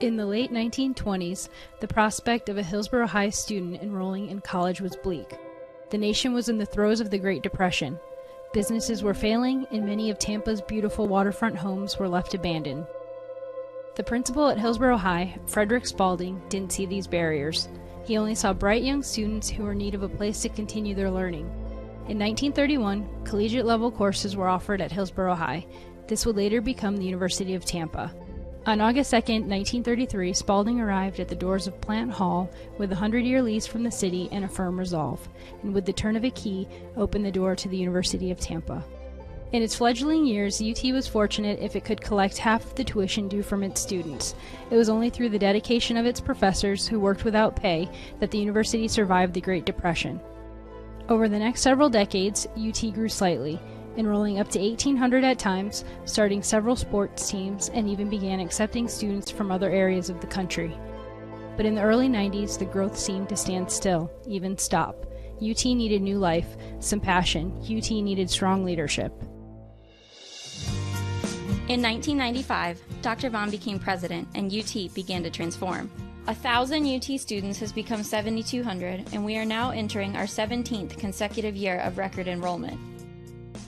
In the late 1920s, the prospect of a Hillsborough High student enrolling in college was bleak. The nation was in the throes of the Great Depression. Businesses were failing, and many of Tampa's beautiful waterfront homes were left abandoned. The principal at Hillsborough High, Frederick Spaulding, didn't see these barriers. He only saw bright young students who were in need of a place to continue their learning. In 1931, collegiate-level courses were offered at Hillsborough High. This would later become the University of Tampa. On August 2, 1933, Spaulding arrived at the doors of Plant Hall with a 100-year lease from the city and a firm resolve, and with the turn of a key, opened the door to the University of Tampa. In its fledgling years, UT was fortunate if it could collect half of the tuition due from its students. It was only through the dedication of its professors, who worked without pay, that the university survived the Great Depression. Over the next several decades, UT grew slightly, enrolling up to 1,800 at times, starting several sports teams, and even began accepting students from other areas of the country. But in the early 90s, the growth seemed to stand still, even stop. UT needed new life, some passion. UT needed strong leadership. In 1995, Dr. Vaughn became president and UT began to transform. 1,000 UT students has become 7,200, and we are now entering our 17th consecutive year of record enrollment.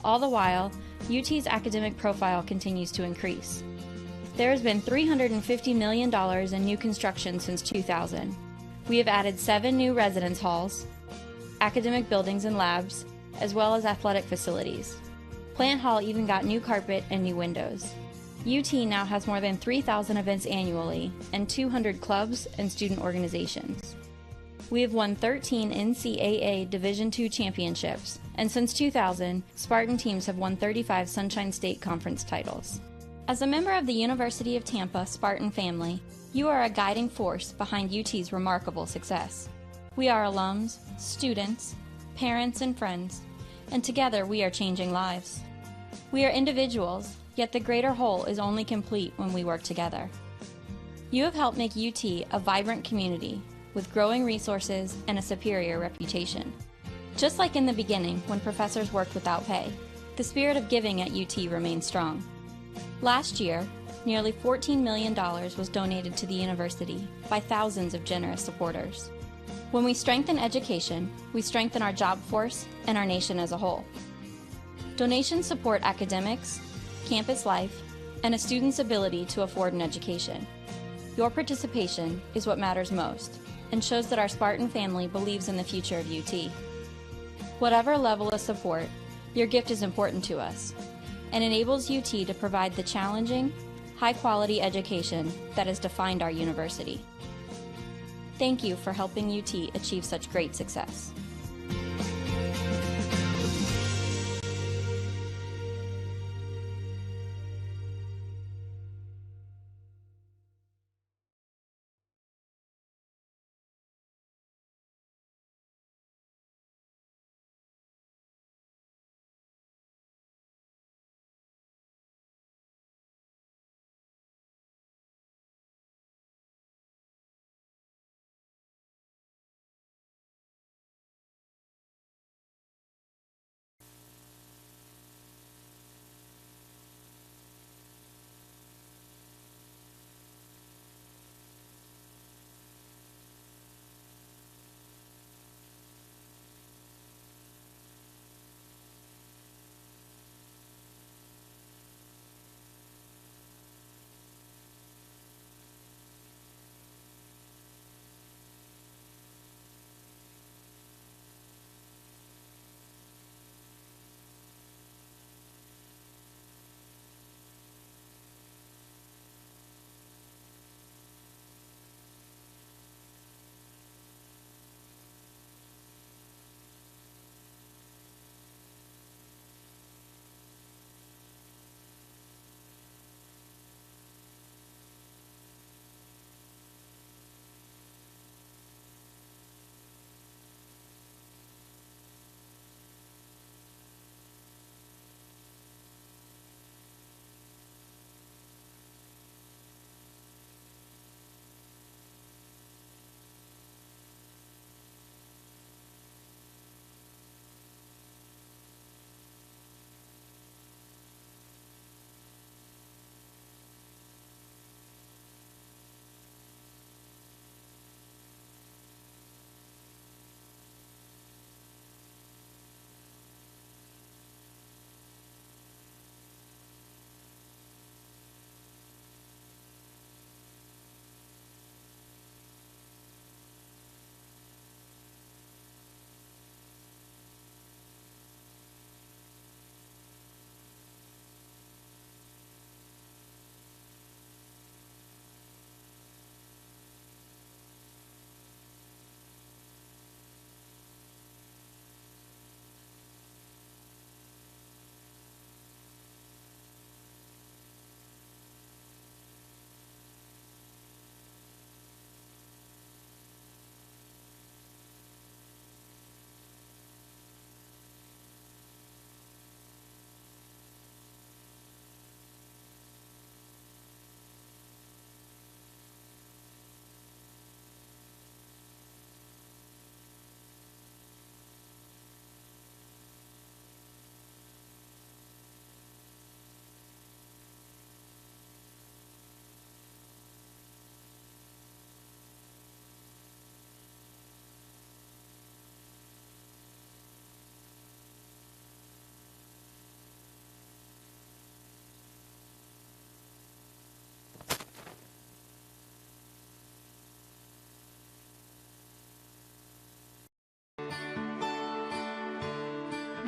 All the while, UT's academic profile continues to increase. There has been $350 million in new construction since 2000. We have added 7 new residence halls, academic buildings and labs, as well as athletic facilities. Plant Hall even got new carpet and new windows. UT now has more than 3,000 events annually and 200 clubs and student organizations. We have won 13 NCAA Division II championships, and since 2000, Spartan teams have won 35 Sunshine State Conference titles. As a member of the University of Tampa Spartan family, you are a guiding force behind UT's remarkable success. We are alums, students, parents, and friends, and together we are changing lives. We are individuals, yet the greater whole is only complete when we work together. You have helped make UT a vibrant community with growing resources and a superior reputation. Just like in the beginning when professors worked without pay, the spirit of giving at UT remains strong. Last year, nearly $14 million was donated to the university by thousands of generous supporters. When we strengthen education, we strengthen our job force and our nation as a whole. Donations support academics, campus life, and a student's ability to afford an education. Your participation is what matters most and shows that our Spartan family believes in the future of UT. Whatever level of support, your gift is important to us and enables UT to provide the challenging, high-quality education that has defined our university. Thank you for helping UT achieve such great success.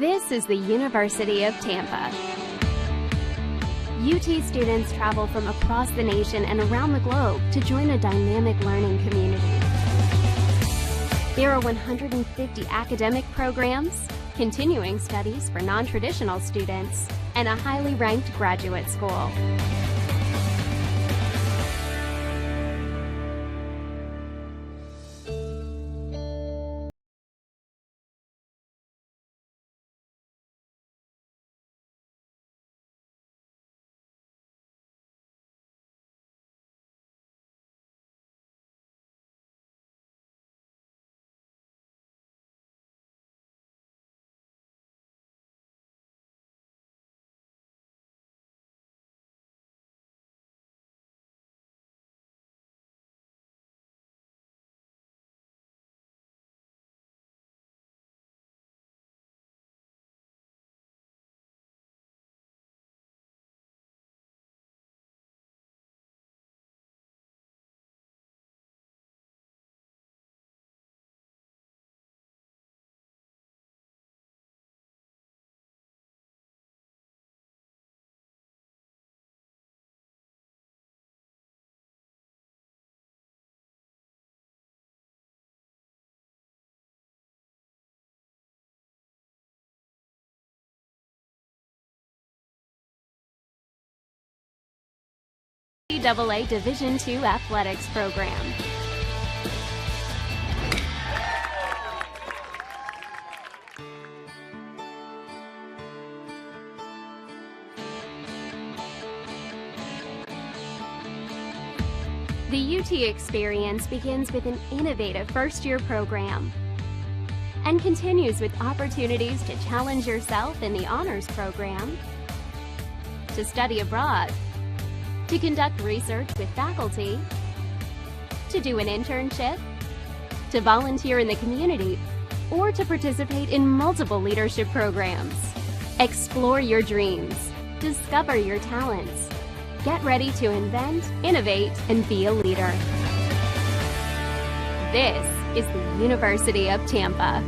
This is the University of Tampa. UT students travel from across the nation and around the globe to join a dynamic learning community. There are 150 academic programs, continuing studies for non-traditional students, and a highly ranked graduate school. NCAA Division II athletics program. The UT experience begins with an innovative first-year program and continues with opportunities to challenge yourself in the honors program, to study abroad, to conduct research with faculty, to do an internship, to volunteer in the community, or to participate in multiple leadership programs. Explore your dreams, discover your talents, get ready to invent, innovate, and be a leader. This is the University of Tampa.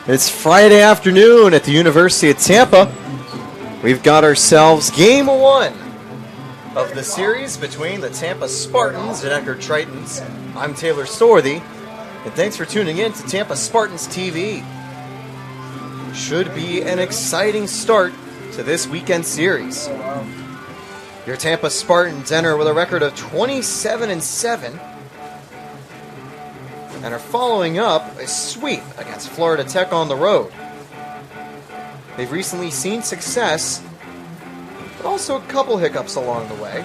It's Friday afternoon at the University of Tampa. We've got ourselves Game 1 of the series between the Tampa Spartans and Eckerd Tritons. I'm Taylor Storthy, and thanks for tuning in to Tampa Spartans TV. Should be an exciting start to this weekend series. Your Tampa Spartans enter with a record of 27-7 and are following up a sweep against Florida Tech on the road. They've recently seen success, but also a couple hiccups along the way.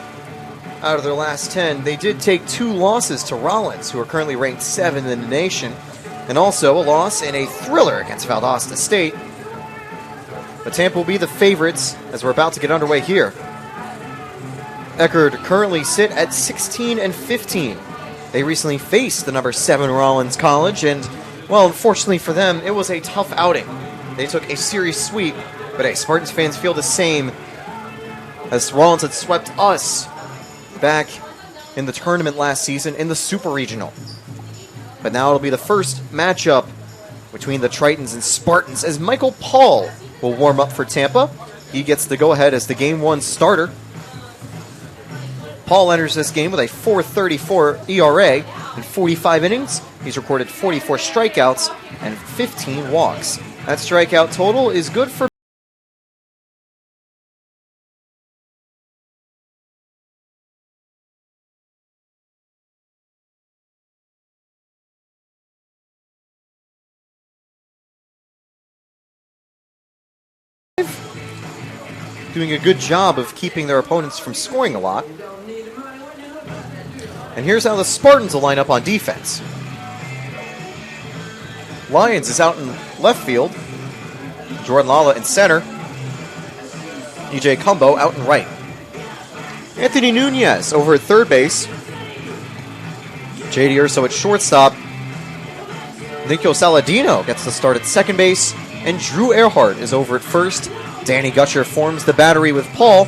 Out of their last 10, they did take 2 losses to Rollins, who are currently ranked 7th in the nation, and also a loss in a thriller against Valdosta State. But Tampa will be the favorites as we're about to get underway here. Eckerd currently sit at 16-15. They recently faced the number 7 Rollins College, and, well, unfortunately for them, it was a tough outing. They took a series sweep, but hey, Spartans fans feel the same, as Rollins had swept us back in the tournament last season in the Super Regional. But now it'll be the first matchup between the Tritons and Spartans, as Michael Paul will warm up for Tampa. He gets the go-ahead as the Game 1 starter. Paul enters this game with a .434 ERA in 45 innings. He's recorded 44 strikeouts and 15 walks. That strikeout total is good for doing a good job of keeping their opponents from scoring a lot. And here's how the Spartans will line up on defense. Lyons is out in left field. Jordan Lala in center. EJ Cumbo out in right. Anthony Nunez over at third base. JD Urso at shortstop. Nico Saladino gets the start at second base. And Drew Earhart is over at first. Danny Gutcher forms the battery with Paul.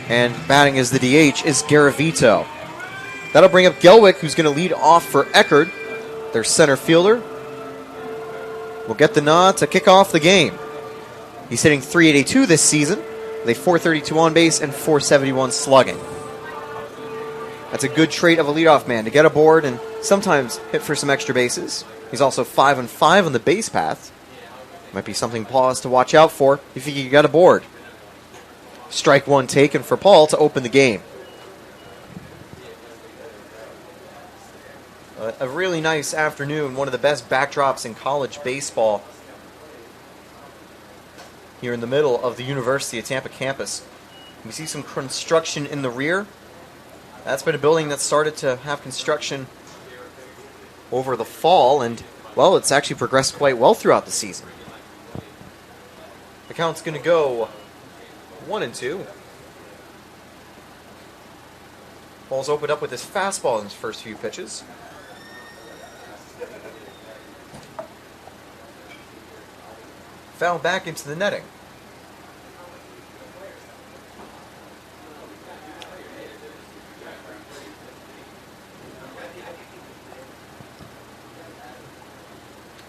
And batting as the DH is Garavito. That'll bring up Gelwick, who's going to lead off for Eckerd. Their center fielder will get the nod to kick off the game. He's hitting .382 this season, with a .432 on base and .471 slugging. That's a good trait of a leadoff man, to get aboard and sometimes hit for some extra bases. He's also 5-5 on the base path. Might be something Paul has to watch out for if he can get aboard. Strike one taken for Paul to open the game. A really nice afternoon, one of the best backdrops in college baseball here in the middle of the University of Tampa campus. We see some construction in the rear. That's been a building that started to have construction over the fall, and, well, it's actually progressed quite well throughout the season. The count's going to go 1-2. Paul's opened up with his fastball in his first few pitches. Foul back into the netting.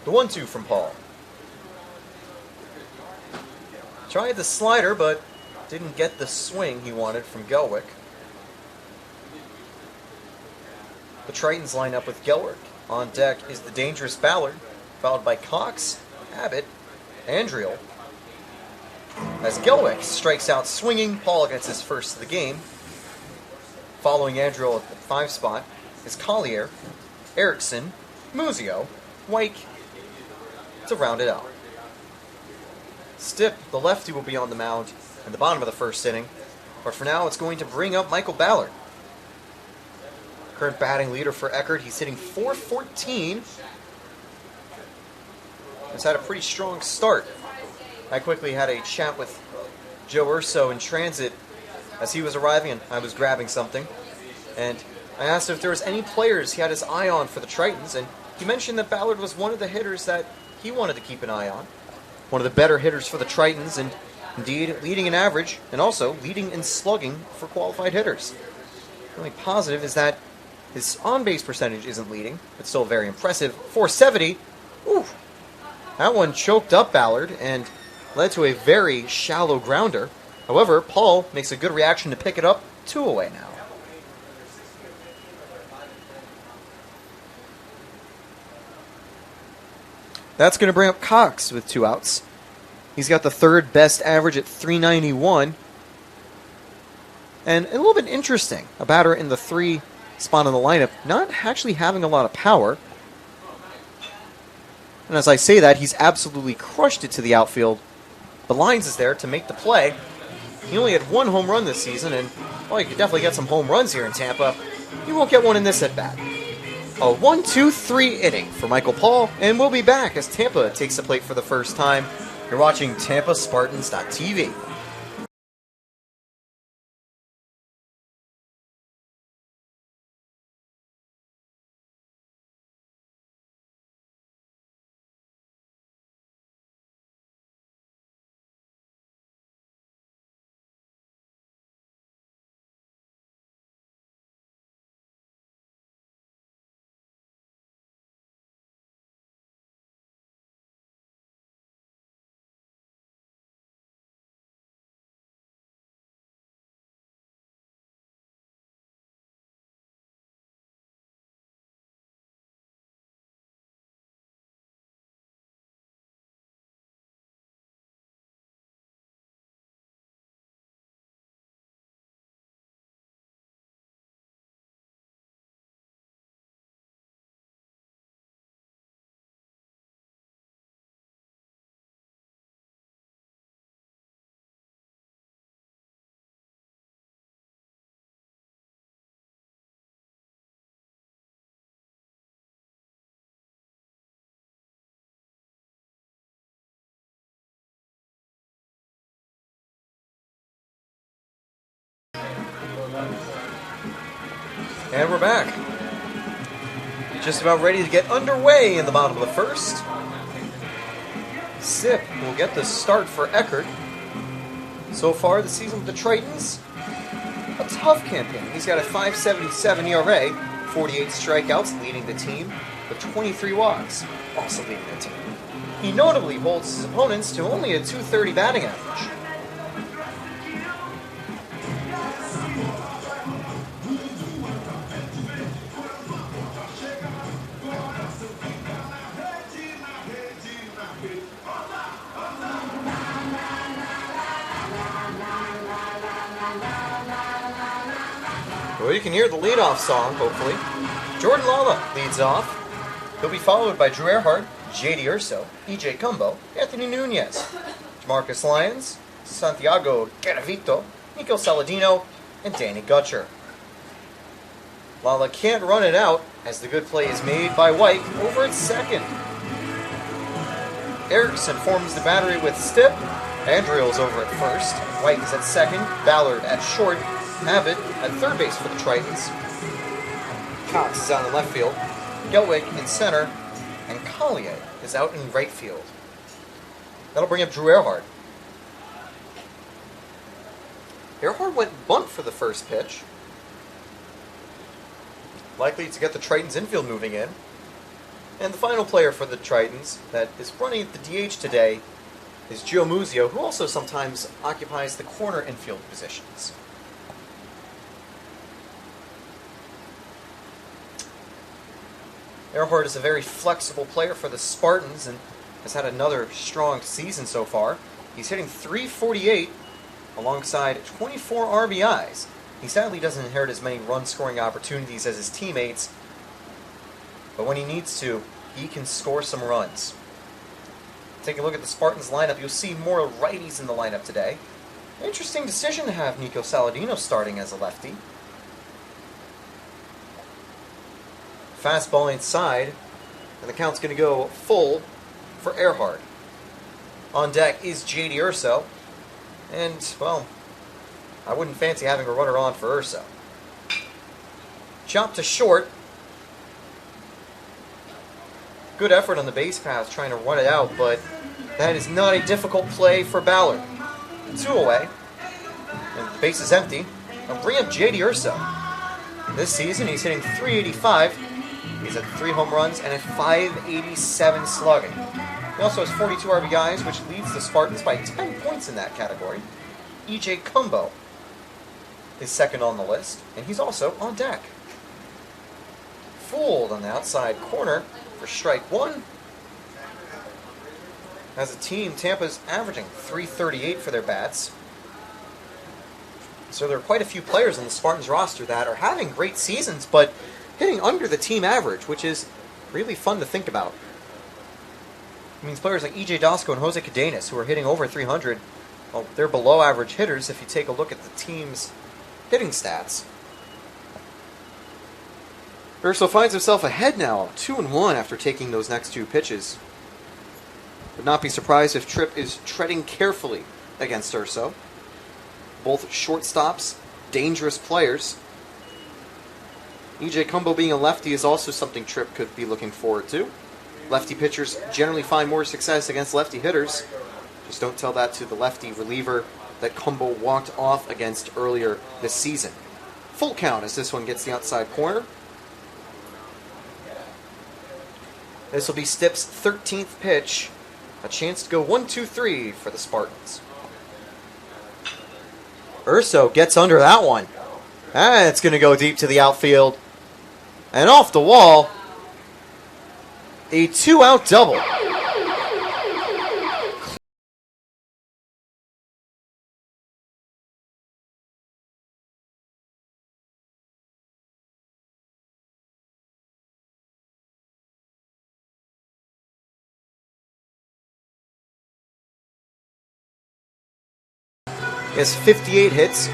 The 1-2 from Paul. Tried the slider, but didn't get the swing he wanted from Gelwick. The Tritons line up with Gelwick. On deck is the dangerous Ballard, followed by Cox, Abbott, Andriel. As Gelwick strikes out swinging, Paul gets his first of the game. Following Andriel at the 5 spot is Collier, Erickson, Muzio, White to round it out. Stipp, the lefty, will be on the mound in the bottom of the first inning, but for now it's going to bring up Michael Ballard. Current batting leader for Eckerd, he's hitting .414. Has had a pretty strong start. I quickly had a chat with Joe Urso in transit as he was arriving, and I was grabbing something. And I asked if there was any players he had his eye on for the Tritons, and he mentioned that Ballard was one of the hitters that he wanted to keep an eye on. One of the better hitters for the Tritons, and indeed leading in average, and also leading in slugging for qualified hitters. The only positive is that his on-base percentage isn't leading. It's still very impressive. .470. Ooh. That one choked up Ballard and led to a very shallow grounder. However, Paul makes a good reaction to pick it up. 2 away now. That's going to bring up Cox with 2 outs. He's got the 3rd best average at .391. And a little bit interesting, a batter in the 3 spot in the lineup, not actually having a lot of power. And as I say that, he's absolutely crushed it to the outfield. The Lyons is there to make the play. He only had 1 home run this season, and well, you could definitely get some home runs here in Tampa. He won't get one in this at-bat. A 1-2-3 inning for Michael Paul, and we'll be back as Tampa takes the plate for the first time. You're watching TampaSpartans.tv. And we're back. Just about ready to get underway in the bottom of the first. Sip will get the start for Eckerd. So far this season with the Tritons, a tough campaign. He's got a .577 ERA, 48 strikeouts, leading the team with 23 walks, also leading the team. He notably holds his opponents to only a .230 batting average. Well, you can hear the leadoff song, hopefully. Jordan Lala leads off. He'll be followed by Drew Ehrhardt, J.D. Urso, E.J. Cumbo, Anthony Nunez, Marcus Lyons, Santiago Garavito, Nico Saladino, and Danny Gutcher. Lala can't run it out as the good play is made by White over at second. Erickson forms the battery with Stipp. Andreel's over at first. White is at second. Ballard at short. Abbott at third base for the Tritons. Cox is out in left field. Gelwig in center. And Collier is out in right field. That'll bring up Drew Ehrhardt. Ehrhardt went bunt for the first pitch. Likely to get the Tritons infield moving in. And the final player for the Tritons that is running at the DH today is Joe Muzio, who also sometimes occupies the corner infield positions. Ehrhardt is a very flexible player for the Spartans and has had another strong season so far. He's hitting .348 alongside 24 RBIs. He sadly doesn't inherit as many run-scoring opportunities as his teammates, but when he needs to, he can score some runs. Take a look at the Spartans lineup. You'll see more righties in the lineup today. Interesting decision to have Nico Saladino starting as a lefty. Fastball inside, and the count's going to go full for Ehrhardt. On deck is J.D. Urso, and, well, I wouldn't fancy having a runner on for Urso. Chop to short. Good effort on the base path trying to run it out, but that is not a difficult play for Ballard. 2 away, and the base is empty. I'll bring up J.D. Urso. This season he's hitting .385. He's at 3 home runs and a .587 slugging. He also has 42 RBIs, which leads the Spartans by 10 points in that category. E.J. Cumbo is second on the list, and he's also on deck. Fooled on the outside corner for strike one. As a team, Tampa's averaging .338 for their bats. So there are quite a few players on the Spartans roster that are having great seasons, but hitting under the team average, which is really fun to think about. It means players like E.J. Dosco and Jose Cadenas, who are hitting over 300, well, they're below average hitters if you take a look at the team's hitting stats. Urso finds himself ahead now, 2-1 after taking those next two pitches. Would not be surprised if Tripp is treading carefully against Urso. Both shortstops, dangerous players. E.J. Cumbo being a lefty is also something Tripp could be looking forward to. Lefty pitchers generally find more success against lefty hitters. Just don't tell that to the lefty reliever that Cumbo walked off against earlier this season. Full count as this one gets the outside corner. This will be Stipp's 13th pitch. A chance to go 1-2-3 for the Spartans. Urso gets under that one. It's going to go deep to the outfield. And off the wall. A 2-out double. He has 58 hits,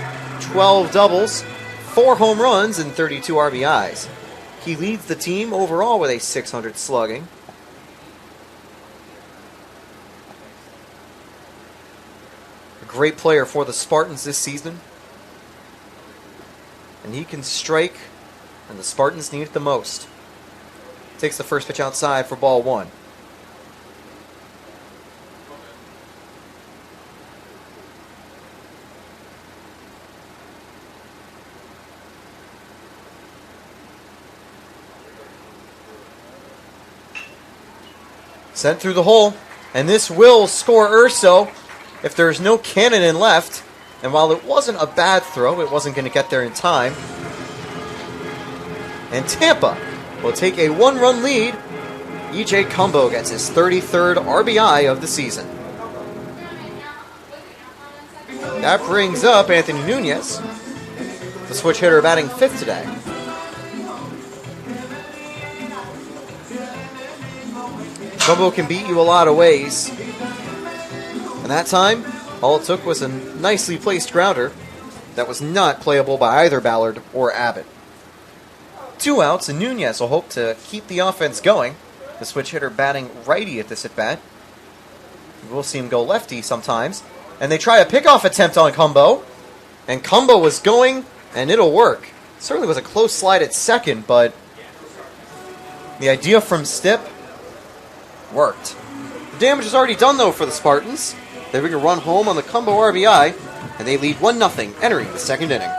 12 doubles, 4 home runs, and 32 RBIs. He leads the team overall with a .600 slugging. A great player for the Spartans this season. And he can strike, and the Spartans need it the most. Takes the first pitch outside for ball one. Sent through the hole, and this will score Urso if there's no cannon in left. And while it wasn't a bad throw, it wasn't going to get there in time. And Tampa will take a 1-run lead. E.J. Cumbo gets his 33rd RBI of the season. That brings up Anthony Nunez, the switch hitter batting 5th today. Cumbo can beat you a lot of ways. And that time, all it took was a nicely placed grounder that was not playable by either Ballard or Abbott. 2 outs, and Nunez will hope to keep the offense going. The switch hitter batting righty at this at-bat. We'll see him go lefty sometimes. And they try a pickoff attempt on Cumbo. And Cumbo was going, and it'll work. Certainly was a close slide at second, but the idea from Stipp worked. The damage is already done, though, for the Spartans. They bring a run home on the Cumbo RBI, and they lead 1-0 entering the second inning.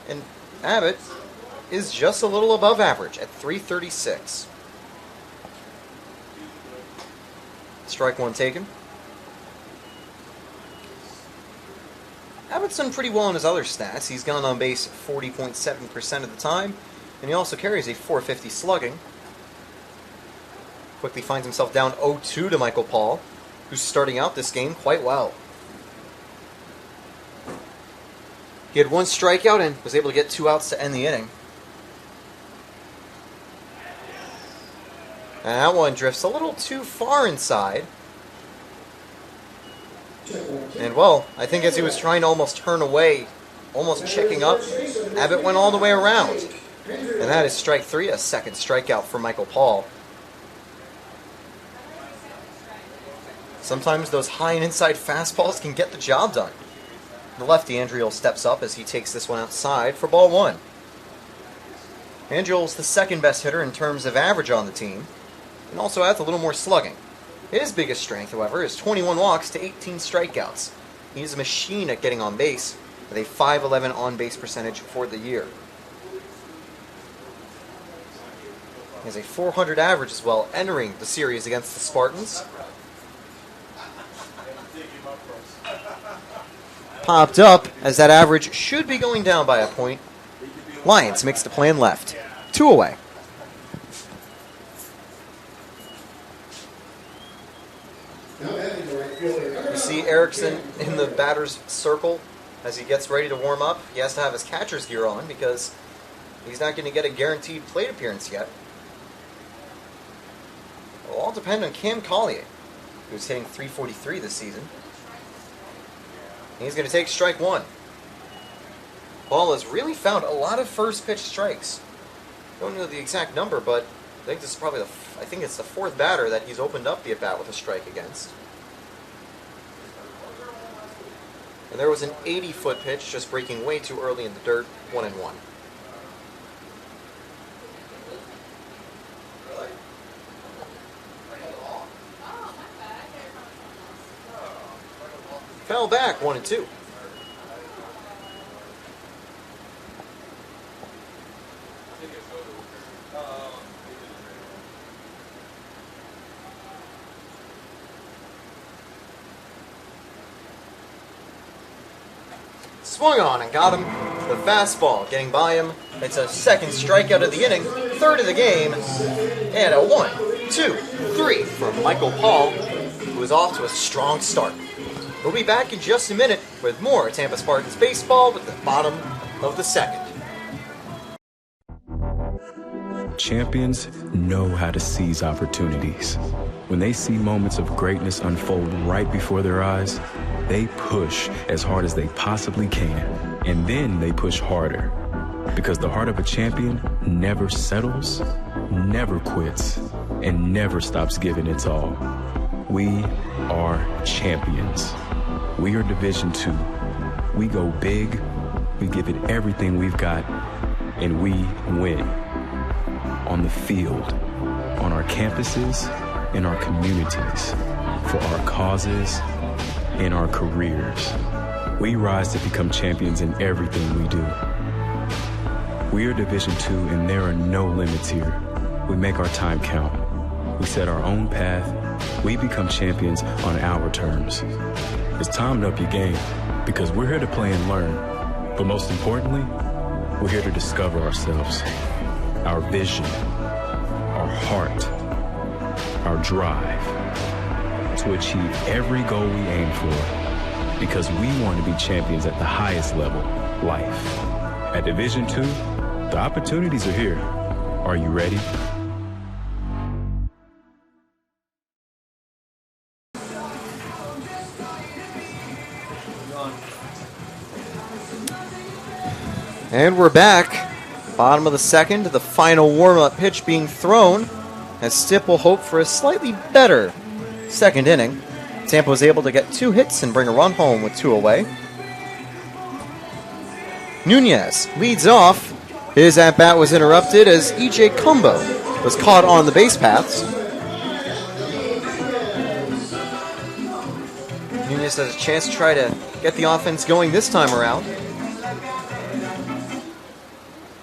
And Abbott is just a little above average at 336. Strike one taken. Abbott's done pretty well in his other stats. He's gone on base 40.7% of the time, and he also carries a 450 slugging. Quickly finds himself down 0-2 to Michael Paul, who's starting out this game quite well. He had one strikeout and was able to get 2 outs to end the inning. And that one drifts a little too far inside. And well, I think as he was trying to almost turn away, almost checking up, Abbott went all the way around. And that is strike 3, a second strikeout for Michael Paul. Sometimes those high and inside fastballs can get the job done. The lefty Andriel steps up as he takes this one outside for ball 1. Andriel's the second best hitter in terms of average on the team, and also adds a little more slugging. His biggest strength, however, is 21 walks to 18 strikeouts. He's a machine at getting on base, with a .511 on-base percentage for the year. He has a .400 average as well, entering the series against the Spartans. Popped up, as that average should be going down by a point. Lions makes the play and left. 2 away. You see Erickson in the batter's circle as he gets ready to warm up. He has to have his catcher's gear on because he's not going to get a guaranteed plate appearance yet. It'll all depend on Cam Collier, who's hitting .343 this season. He's going to take strike 1. Ball has really found a lot of first pitch strikes. Don't know the exact number, but I think this is probably it's the 4th batter that he's opened up the at bat with a strike against. And there was an 80-foot pitch just breaking way too early in the dirt, 1-1. Fell back, 1-2. Swung on and got him. The fastball getting by him. It's a second strikeout of the inning, 3rd of the game, and a 1-2-3 from Michael Paul, who is off to a strong start. We'll be back in just a minute with more Tampa Spartans baseball with the bottom of the 2nd. Champions know how to seize opportunities. When they see moments of greatness unfold right before their eyes, they push as hard as they possibly can, and then they push harder. Because the heart of a champion never settles, never quits, and never stops giving its all. We are champions. We are Division II. We go big, we give it everything we've got, and we win. On the field, on our campuses, in our communities, for our causes, in our careers. We rise to become champions in everything we do. We are Division II, and there are no limits here. We make our time count. We set our own path. We become champions on our terms. It's time to up your game, because we're here to play and learn. But most importantly, we're here to discover ourselves, our vision, our heart, our drive, to achieve every goal we aim for, because we want to be champions at the highest level, life. At Division II, the opportunities are here. Are you ready? And we're back. Bottom of the 2nd, the final warm-up pitch being thrown, as Stipp will hope for a slightly better 2nd inning. Tampa was able to get 2 hits and bring a run home with 2 away. Nunez leads off. His at-bat was interrupted as E.J. Cumbo was caught on the base paths. Nunez has a chance to try to get the offense going this time around.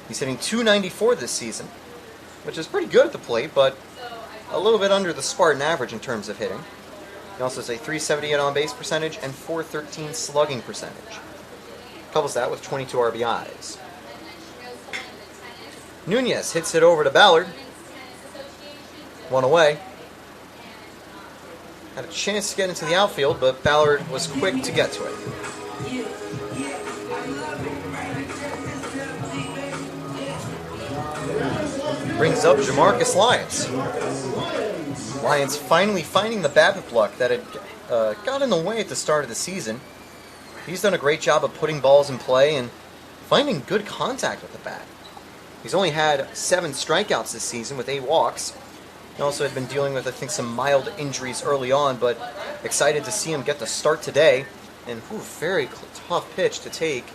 He's hitting .294 this season, which is pretty good at the plate, but a little bit under the Spartan average in terms of hitting. He also has a .378 on-base percentage and .413 slugging percentage. Couples that with 22 RBIs. Nunez hits it over to Ballard. One away. Had a chance to get into the outfield, but Ballard was quick to get to it. Brings up Jamarcus Lyons. Lyons finally finding the BABIP luck that had got in the way at the start of the season. He's done a great job of putting balls in play and finding good contact with the bat. He's only had 7 strikeouts this season with 8 walks. He also had been dealing with, I think, some mild injuries early on, but excited to see him get the start today. And very tough pitch to take,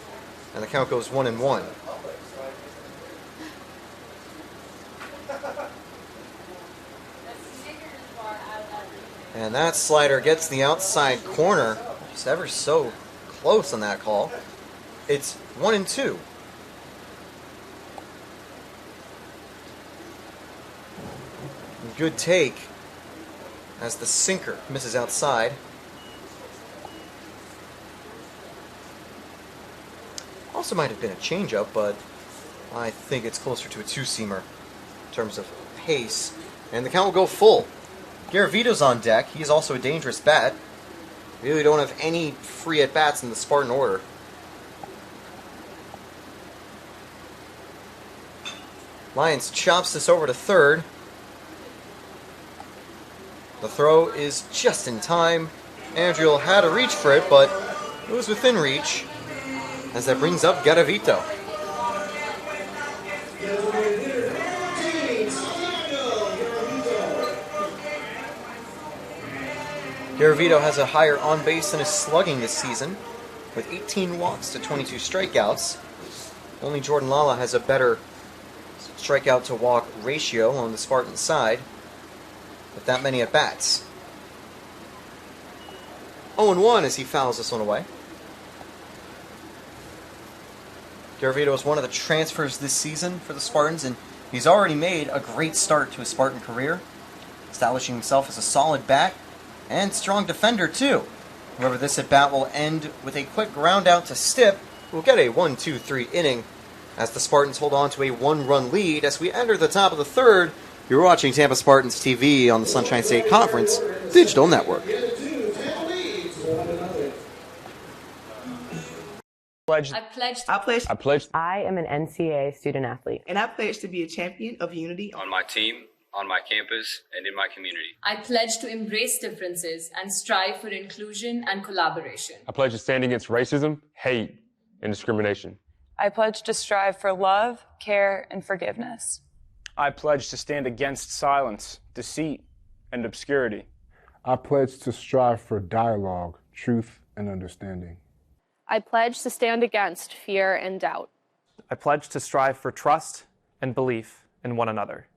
and the count goes 1-1. And that slider gets the outside corner. Just ever so close on that call. It's 1-2. Good take as the sinker misses outside. Also might have been a changeup, but I think it's closer to a two-seamer in terms of pace. And the count will go full. Garavito's on deck. He's also a dangerous bat. Really don't have any free at-bats in the Spartan order. Lyons chops this over to third. The throw is just in time. Andriel had to reach for it, but it was within reach. As that brings up Garavito. Garavito has a higher on-base than his slugging this season, with 18 walks to 22 strikeouts. Only Jordan Lala has a better strikeout-to-walk ratio on the Spartan side, with that many at-bats. 0-1 as he fouls this one away. Garavito is one of the transfers this season for the Spartans, and he's already made a great start to his Spartan career, establishing himself as a solid bat and strong defender too. However, this at-bat will end with a quick ground out to Stipp, who will get a 1-2-3 inning as the Spartans hold on to a 1-run lead as we enter the top of the third. You're watching Tampa Spartans TV on the Sunshine State Conference Digital Network. I am an NCAA student athlete. And I pledge to be a champion of unity on my team, on my campus, and in my community. I pledge to embrace differences and strive for inclusion and collaboration. I pledge to stand against racism, hate, and discrimination. I pledge to strive for love, care, and forgiveness. I pledge to stand against silence, deceit, and obscurity. I pledge to strive for dialogue, truth, and understanding. I pledge to stand against fear and doubt. I pledge to strive for trust and belief in one another.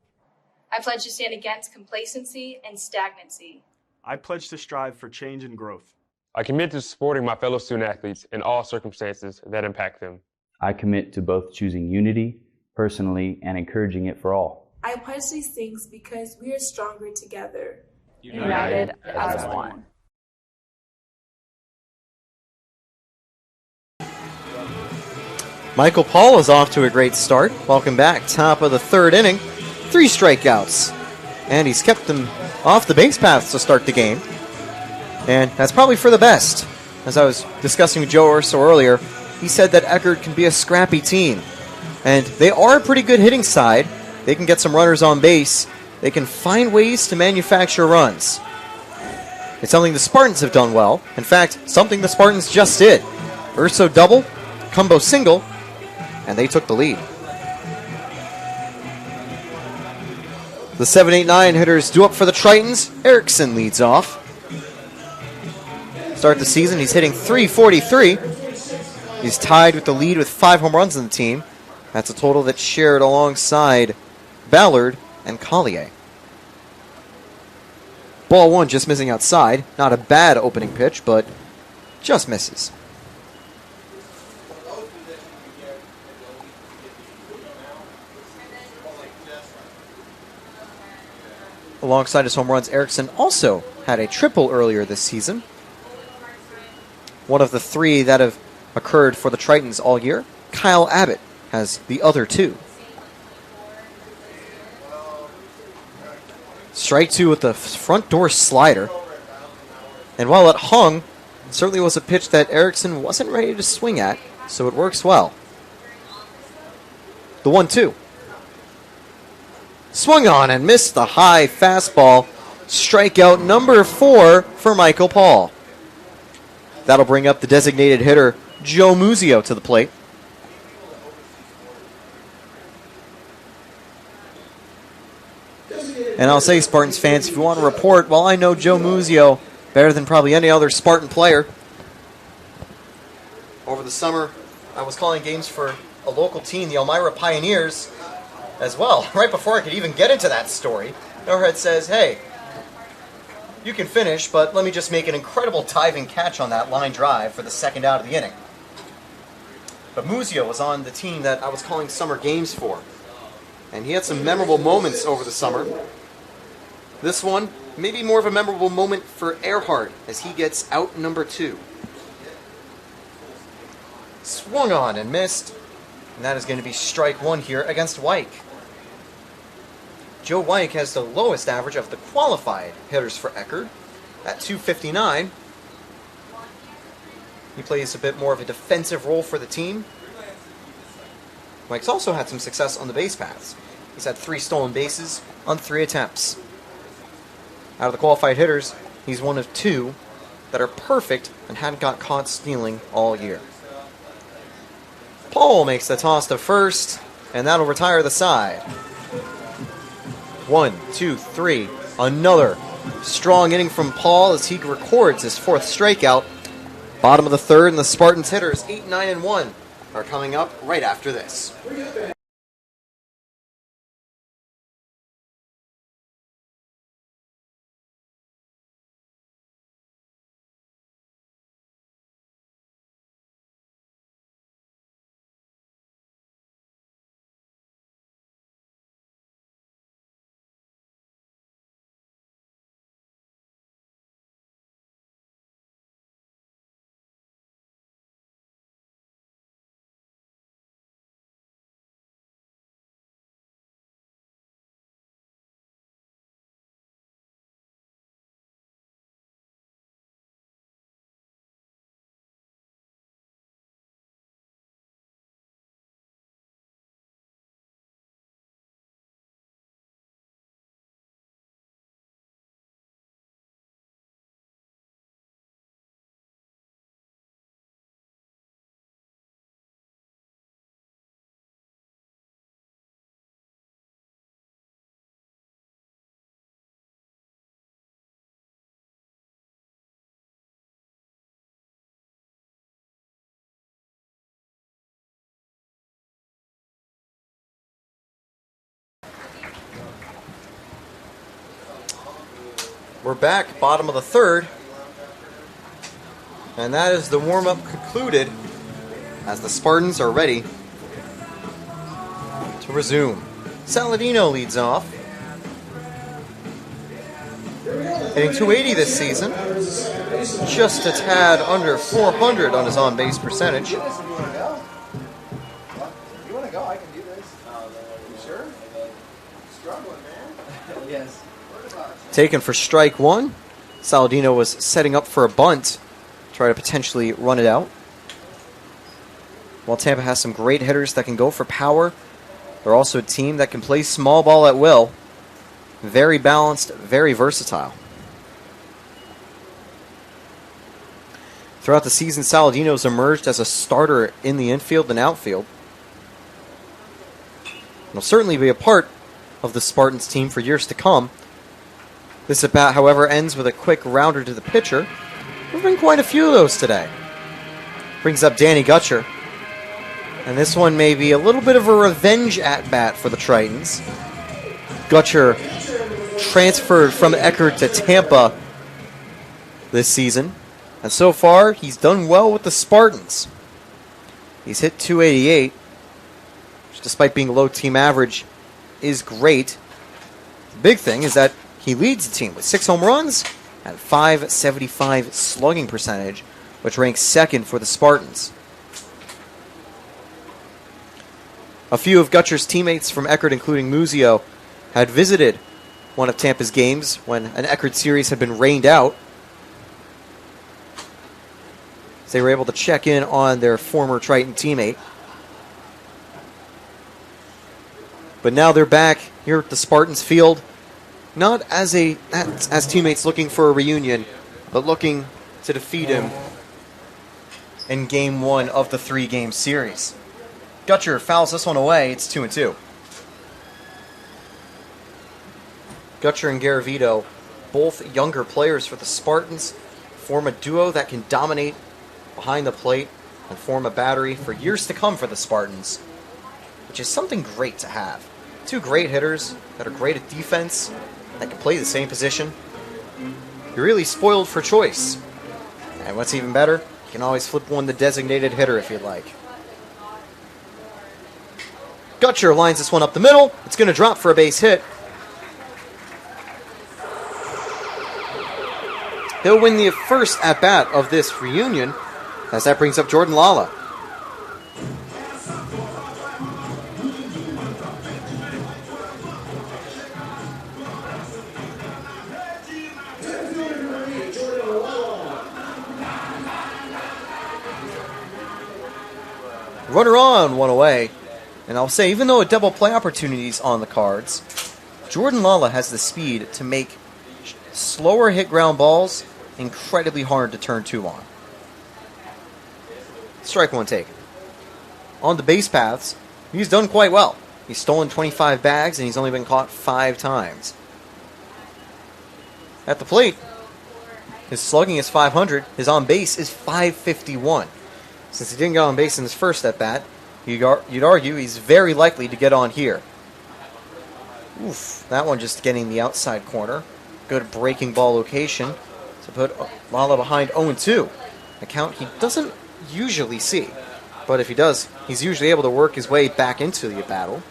I pledge to stand against complacency and stagnancy. I pledge to strive for change and growth. I commit to supporting my fellow student athletes in all circumstances that impact them. I commit to both choosing unity personally and encouraging it for all. I pledge these things because we are stronger together. United as one. Michael Paul is off to a great start. Welcome back. Top of the third inning. 3 strikeouts. And he's kept them off the base paths to start the game. And that's probably for the best. As I was discussing with Joe Urso earlier, he said that Eckerd can be a scrappy team. And they are a pretty good hitting side. They can get some runners on base. They can find ways to manufacture runs. It's something the Spartans have done well. In fact, something the Spartans just did. Urso double, Cumbo single, and they took the lead. The 7-8-9 hitters due up for the Tritons. Erickson leads off. Start the season, he's hitting .343. He's tied with the lead with 5 home runs on the team. That's a total that's shared alongside Ballard and Collier. Ball 1 just missing outside. Not a bad opening pitch, but just misses. alongside his home runs, Eckerd also had a triple earlier this season. One of the 3 that have occurred for the Tritons all year. Kyle Abbott has the other 2. Strike 2 with the front door slider. And while it hung, it certainly was a pitch that Eckerd wasn't ready to swing at, so it works well. The 1-2. Swung on and missed the high fastball. Strikeout number 4 for Michael Paul. That'll bring up the designated hitter, Joe Muzio, to the plate. And I'll say, Spartans fans, if you want to report, well, I know Joe Muzio better than probably any other Spartan player. Over the summer, I was calling games for a local team, the Elmira Pioneers, as well. Right before I could even get into that story, Eckerd says, hey, you can finish, but let me just make an incredible diving catch on that line drive for the second out of the inning. But Muzio was on the team that I was calling summer games for. And he had some memorable moments over the summer. This one, maybe more of a memorable moment for Eckerd as he gets out number 2. Swung on and missed. And that is going to be strike 1 here against Wyke. Joe Wyke has the lowest average of the qualified hitters for Eckerd at 259. He plays a bit more of a defensive role for the team. Wyke's also had some success on the base paths. He's had 3 stolen bases on 3 attempts. Out of the qualified hitters, he's one of 2 that are perfect and hadn't got caught stealing all year. Paul makes the toss to first, and that'll retire the side. 1, 2, 3. Another strong inning from Paul as he records his 4th strikeout. Bottom of the 3rd, and the Spartans hitters 8, 9, and 1 are coming up right after this. We're back, bottom of the 3rd. And that is the warm-up concluded as the Spartans are ready to resume. Saladino leads off. Hitting 280 this season. Just a tad under 400 on his on-base percentage. You want to go? I can do this. You sure? Struggling, man. Yes. Taken for strike 1. Saladino was setting up for a bunt. Try to potentially run it out. While Tampa has some great hitters that can go for power, they're also a team that can play small ball at will. Very balanced, very versatile. Throughout the season, Saladino's emerged as a starter in the infield and outfield. He'll certainly be a part of the Spartans team for years to come. This at-bat, however, ends with a quick rounder to the pitcher. There's been quite a few of those today. Brings up Danny Gutcher. And this one may be a little bit of a revenge at-bat for the Tritons. Gutcher transferred from Eckerd to Tampa this season. And so far, he's done well with the Spartans. He's hit 288, which despite being low team average, is great. The big thing is that He leads the team with 6 home runs at .575 slugging percentage, which ranks second for the Spartans. A few of Gutcher's teammates from Eckerd, including Muzio, had visited one of Tampa's games when an Eckerd series had been rained out. They were able to check in on their former Triton teammate. But now they're back here at the Spartans field, not as teammates looking for a reunion, but looking to defeat him in Game 1 of the 3-game series. Gutcher fouls this one away. It's 2-2. Gutcher and Garavito, both younger players for the Spartans, form a duo that can dominate behind the plate and form a battery for years to come for the Spartans, which is something great to have. 2 great hitters that are great at defense, that can play the same position. You're really spoiled for choice. And what's even better, you can always flip one the designated hitter if you'd like. Gutcher lines this one up the middle. It's going to drop for a base hit. He'll win the first at-bat of this reunion, as that brings up Jordan Lala. Runner on, one away. And I'll say, even though a double play opportunity is on the cards, Jordan Lala has the speed to make slower hit ground balls incredibly hard to turn 2 on. Strike one taken. On the base paths, he's done quite well. He's stolen 25 bags and he's only been caught 5 times. At the plate, his slugging is .500. His on base is .551. Since he didn't get on base in his first at bat, you'd argue he's very likely to get on here. Oof, that one just getting the outside corner. Good breaking ball location to put Lala behind 0-2. A count he doesn't usually see. But if he does, he's usually able to work his way back into the battle.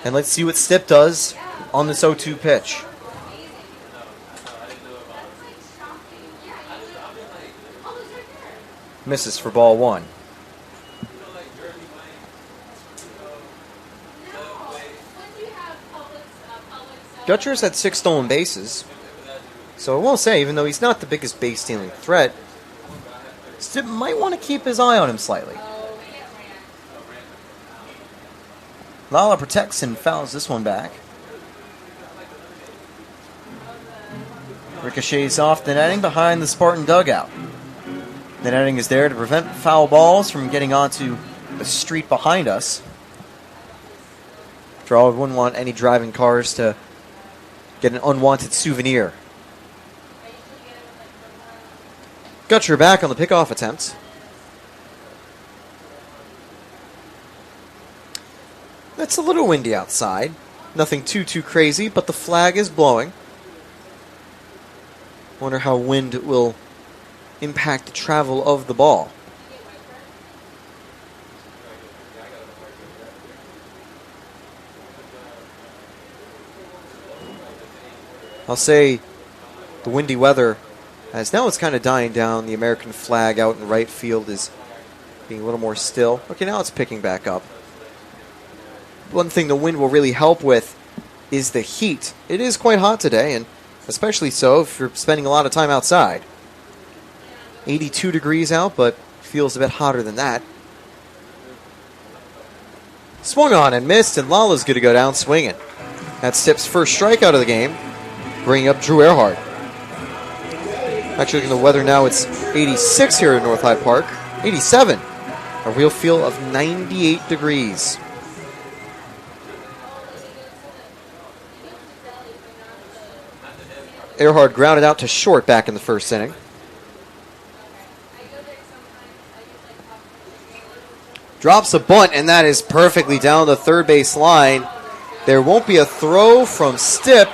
And let's see what Stipp does on this 0-2 pitch. Misses for ball 1. Gutcher's had 6 stolen bases, so I will say, even though he's not the biggest base-stealing threat, Stipp might want to keep his eye on him slightly. Lala protects and fouls this one back. Ricochets off the netting behind the Spartan dugout. The netting is there to prevent foul balls from getting onto the street behind us. After all, we wouldn't want any driving cars to get an unwanted souvenir. Gutcher back on the pickoff attempt. It's a little windy outside. Nothing too crazy, but the flag is blowing. Wonder how wind will impact the travel of the ball. I'll say the windy weather, as now it's kind of dying down. The American flag out in right field is being a little more still. Okay, now it's picking back up. One thing the wind will really help with is the heat. It is quite hot today, and especially so if you're spending a lot of time outside. 82 degrees out, but feels a bit hotter than that. Swung on and missed, and Lala's going to go down swinging. That's Stipp's first strikeout of the game, bringing up Drew Eckerd. Actually, looking at the weather now, it's 86 here in North Hyde Park. 87. A real feel of 98 degrees. Eckerd grounded out to short back in the first inning. Drops a bunt, and that is perfectly down the third base line. There won't be a throw from Stipp.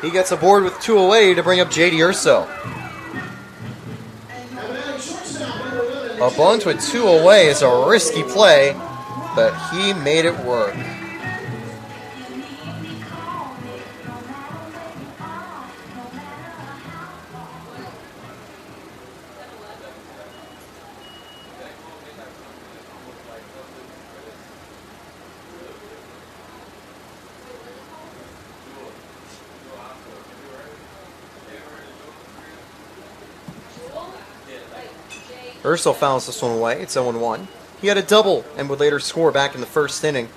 He gets aboard with 2 away to bring up J.D. Urso. A bunt with 2 away is a risky play, but he made it work. Urso fouls this one away. It's 0-1. He had a double and would later score back in the first inning.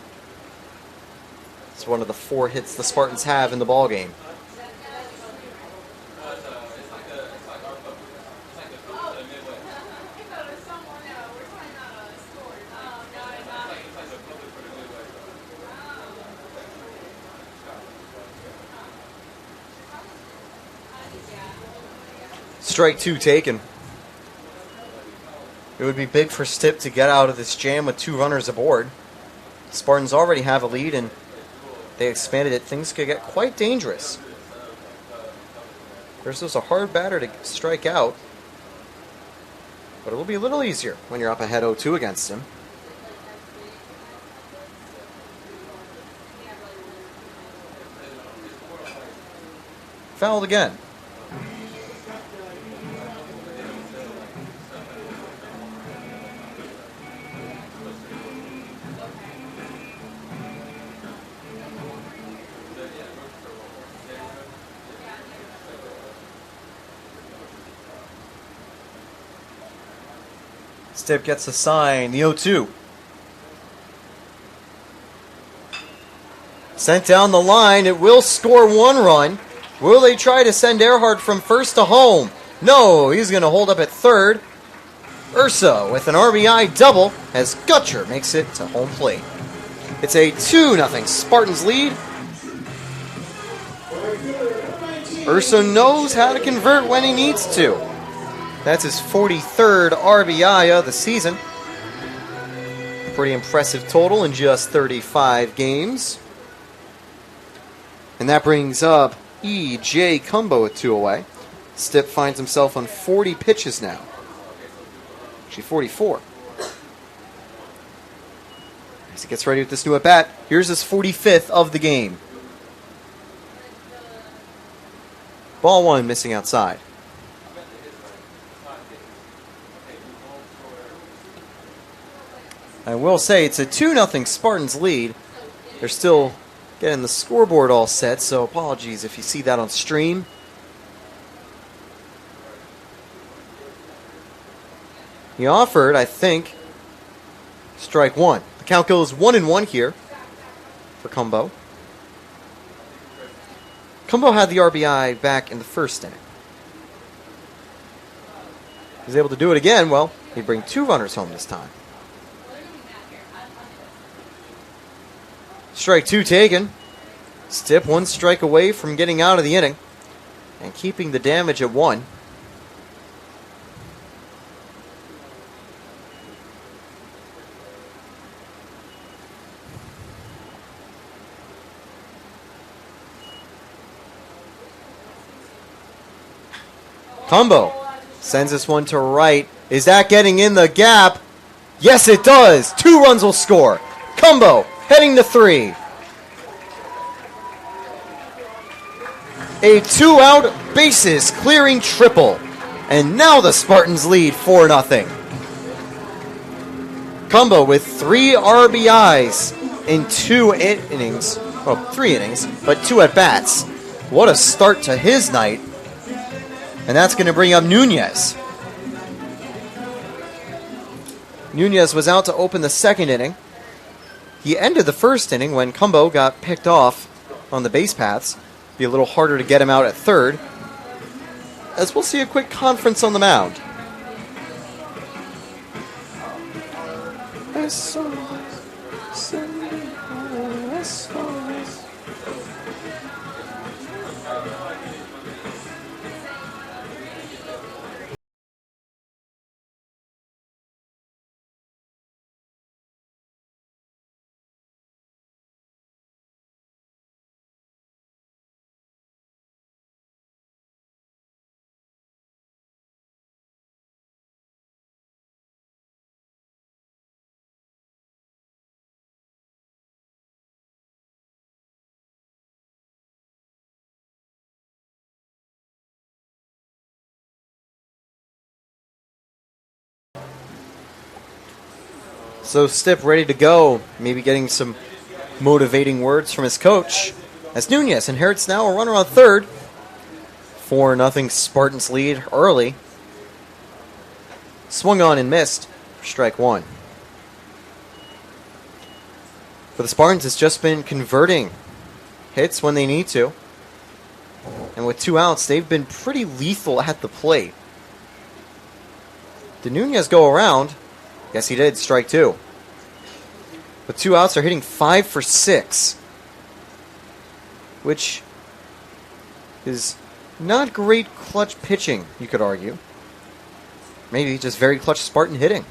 It's one of the 4 hits the Spartans have in the ballgame. Strike 2 taken. It would be big for Stipp to get out of this jam with 2 runners aboard. The Spartans already have a lead, and they expanded it. Things could get quite dangerous. Urso's a hard batter to strike out, but it will be a little easier when you're up ahead 0-2 against him. Fouled again. Stipp gets a sign, the 0-2. Sent down the line, it will score 1 run. Will they try to send Eckerd from first to home? No, he's going to hold up at third. Urso with an RBI double as Gutcher makes it to home plate. It's a 2-0 Spartans lead. Urso knows how to convert when he needs to. That's his 43rd RBI of the season. Pretty impressive total in just 35 games. And that brings up E.J. Cumbo at 2 away. Stipp finds himself on 40 pitches now. Actually, 44. As he gets ready with this new at-bat, here's his 45th of the game. Ball 1 missing outside. I will say it's a 2-0 Spartans lead. They're still getting the scoreboard all set, so apologies if you see that on stream. He offered, I think, strike 1. The count goes 1-1 here for Cumbo. Cumbo had the RBI back in the first inning. He's able to do it again. Well, he'd bring 2 runners home this time. Strike 2 taken. Stipp 1 strike away from getting out of the inning and keeping the damage at 1. Cumbo sends this one to right. Is that getting in the gap? Yes, it does. 2 runs will score. Cumbo heading to 3. A 2-out bases clearing triple. And now the Spartans lead 4-0. Cumbo with 3 RBIs in 2 innings. Well, 3 innings, but 2 at-bats. What a start to his night. And that's going to bring up Nunez. Nunez was out to open the second inning. He ended the first inning when Cumbo got picked off on the base paths. Be a little harder to get him out at third, as we'll see a quick conference on the mound. So Stipp ready to go, maybe getting some motivating words from his coach. As Nunez inherits now a runner on third. 4-0 Spartans lead early. Swung on and missed for strike one. For the Spartans, it's just been converting hits when they need to. And with 2 outs, they've been pretty lethal at the plate. Did Nunez go around? Yes, he did. Strike two. With 2 outs, they're hitting 5 for 6. Which is not great clutch pitching, you could argue. Maybe just very clutch Spartan hitting.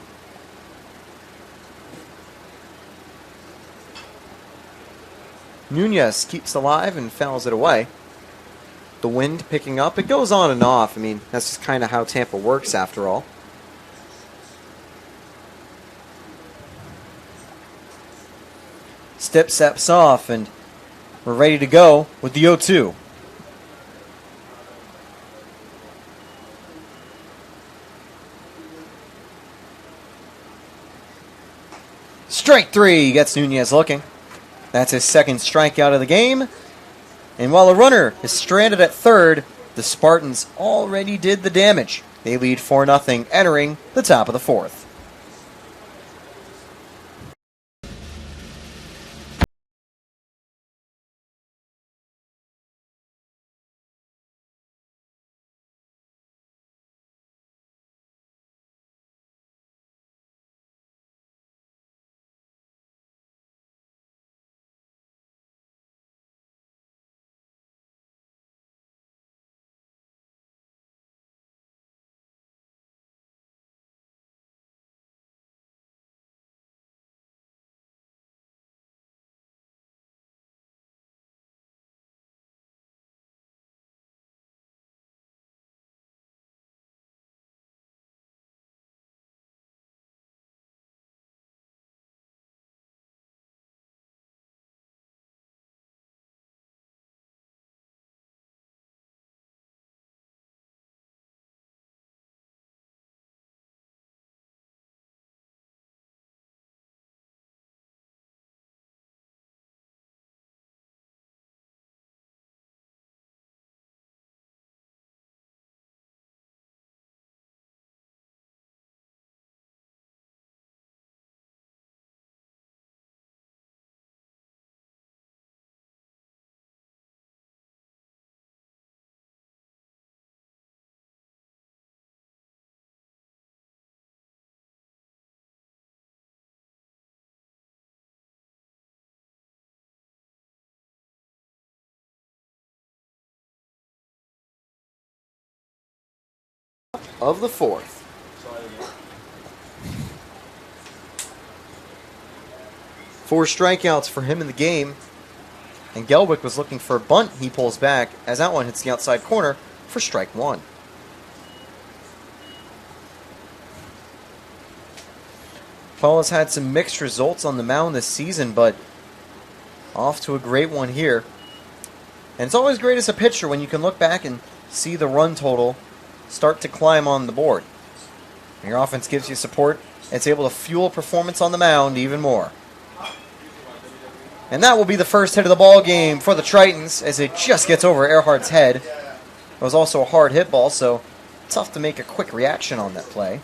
Nunez keeps alive and fouls it away. The wind picking up. It goes on and off. I mean, that's just kind of how Tampa works after all. Step steps off, and we're ready to go with the 0-2. Strike three gets Nunez looking. That's his second strikeout of the game. And while a runner is stranded at third, the Spartans already did the damage. They lead 4-0 entering the top of the fourth. Of the fourth. Four strikeouts for him in the game. And Gelwick was looking for a bunt. He pulls back as that one hits the outside corner for strike one. Paul has had some mixed results on the mound this season, but off to a great one here. And it's always great as a pitcher when you can look back and see the run total start to climb on the board. And your offense gives you support, and it's able to fuel performance on the mound even more. And that will be the first hit of the ball game for the Tritons as it just gets over Earhart's head. It was also a hard hit ball, so tough to make a quick reaction on that play.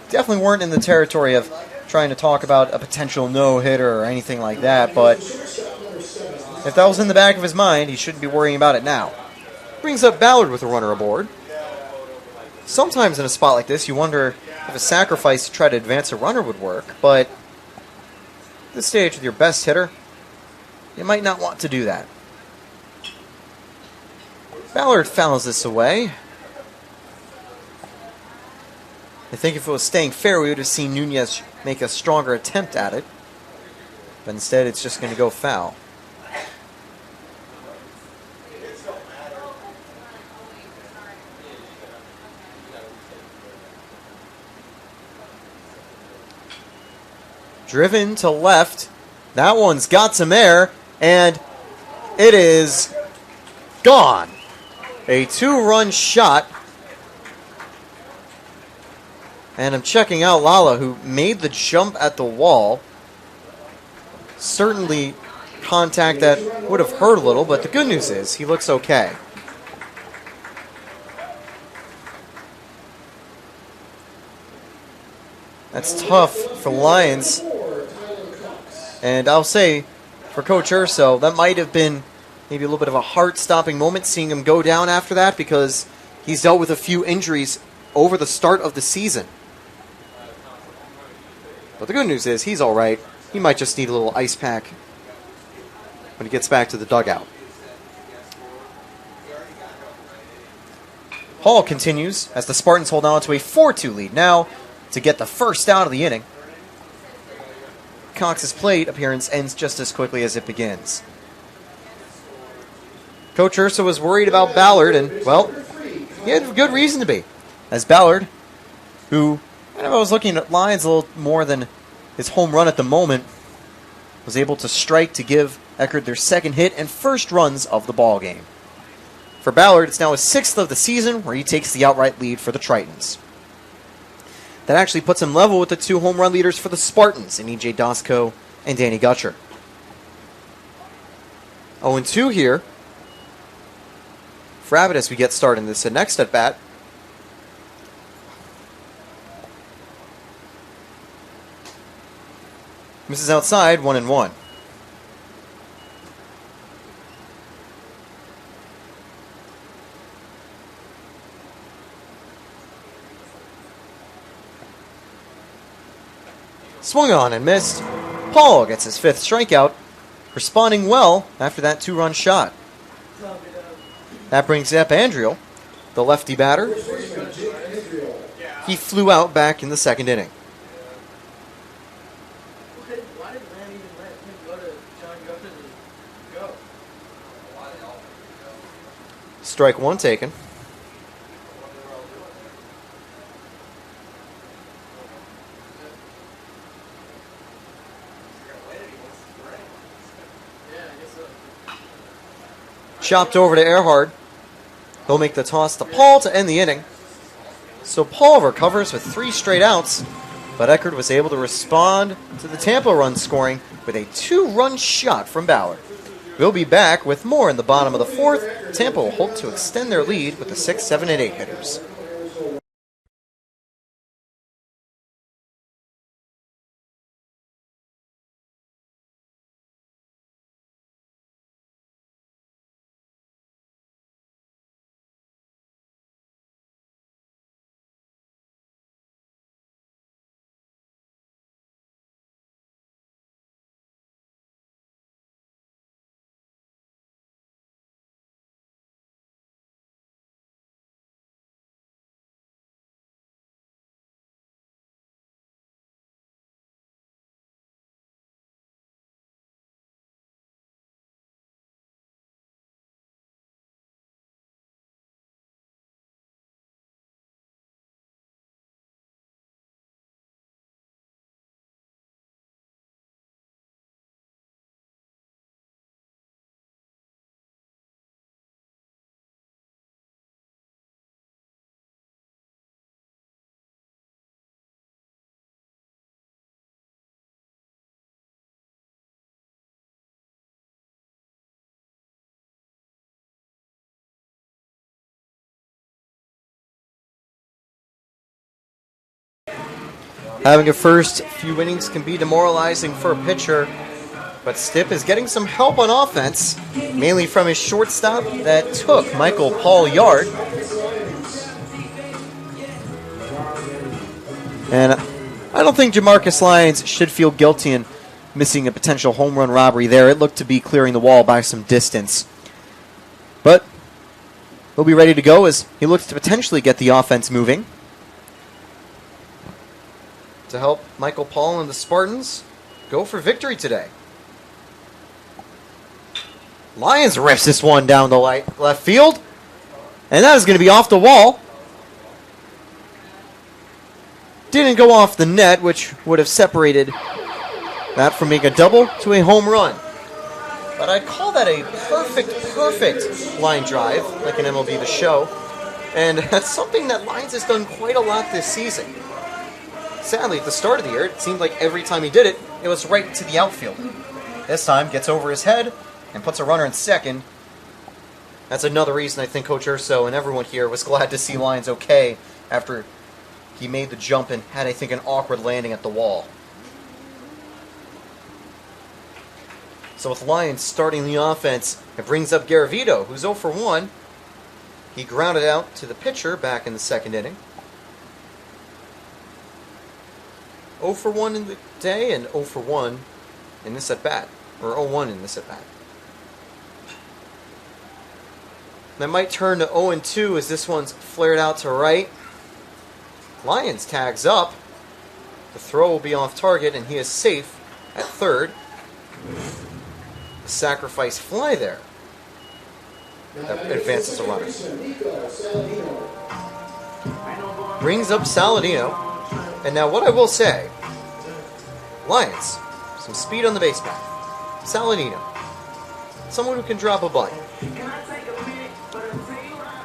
Definitely weren't in the territory of trying to talk about a potential no-hitter or anything like that, but if that was in the back of his mind, he shouldn't be worrying about it now. Brings up Ballard with a runner aboard. Sometimes in a spot like this, you wonder if a sacrifice to try to advance a runner would work, but at this stage with your best hitter, you might not want to do that. Ballard fouls this away. I think if it was staying fair, we would have seen Nunez make a stronger attempt at it. But instead, it's just going to go foul. Driven to left. That one's got some air, and it is gone. A 2-run shot. And I'm checking out Lala, who made the jump at the wall. Certainly contact that would have hurt a little, but the good news is he looks okay. That's tough for the Lions. And I'll say, for Coach Urso, that might have been maybe a little bit of a heart-stopping moment seeing him go down after that, because he's dealt with a few injuries over the start of the season. But the good news is he's all right. He might just need a little ice pack when he gets back to the dugout. Hall continues as the Spartans hold on to a 4-2 lead now to get the first out of the inning. Cox's plate appearance ends just as quickly as it begins. Coach Urso was worried about Ballard, and, well, he had good reason to be. As Ballard, who, I was looking at Lions a little more than his home run at the moment, was able to strike to give Eckerd their second hit and first runs of the ball game. For Ballard, it's now his 6th of the season, where he takes the outright lead for the Tritons. That actually puts him level with the 2 home run leaders for the Spartans in E.J. Dosko and Danny Gutcher. 0-2 here for Abbott as we get started in this next at bat. Misses outside, 1-1. Swung on and missed. Paul gets his 5th strikeout, responding well after that 2-run shot. That brings up Andriel, the lefty batter. He flew out back in the 2nd inning. Strike 1 taken. Chopped over to Eckerd. He'll make the toss to Paul to end the inning. So Paul recovers with 3 straight outs, but Eckerd was able to respond to the Tampa run scoring with a 2-run shot from Ballard. We'll be back with more in the bottom of the 4th. Tampa will hope to extend their lead with the 6, 7, and 8 hitters. Having a first few innings can be demoralizing for a pitcher, but Stipp is getting some help on offense, mainly from his shortstop that took Michael Paul yard. And I don't think Jamarcus Lyons should feel guilty in missing a potential home run robbery there. It looked to be clearing the wall by some distance. But he'll be ready to go as he looks to potentially get the offense moving. To help Michael Paul and the Spartans go for victory today. Lions rips this one down the left field. And that is going to be off the wall. Didn't go off the net, which would have separated that from being a double to a home run. But I call that a perfect line drive, like an MLB The Show. And that's something that Lions has done quite a lot this season. Sadly, at the start of the year, it seemed like every time he did it, it was right to the outfield. This time, gets over his head and puts a runner in second. That's another reason I think Coach Urso and everyone here was glad to see Lions okay after he made the jump and had, I think, an awkward landing at the wall. So with Lions starting the offense, it brings up Garavito, who's 0 for 1. He grounded out to the pitcher back in the second inning. 0 for 1 in the day and 0 for 1 in this at-bat. Or 0-1 in this at-bat. That might turn to 0-2 as this one's flared out to right. Lions tags up. The throw will be off target and he is safe at third. A sacrifice fly there. That advances the runner. Brings up Saladino. And now what I will say, Lions, some speed on the base path. Saladino, someone who can drop a bunt.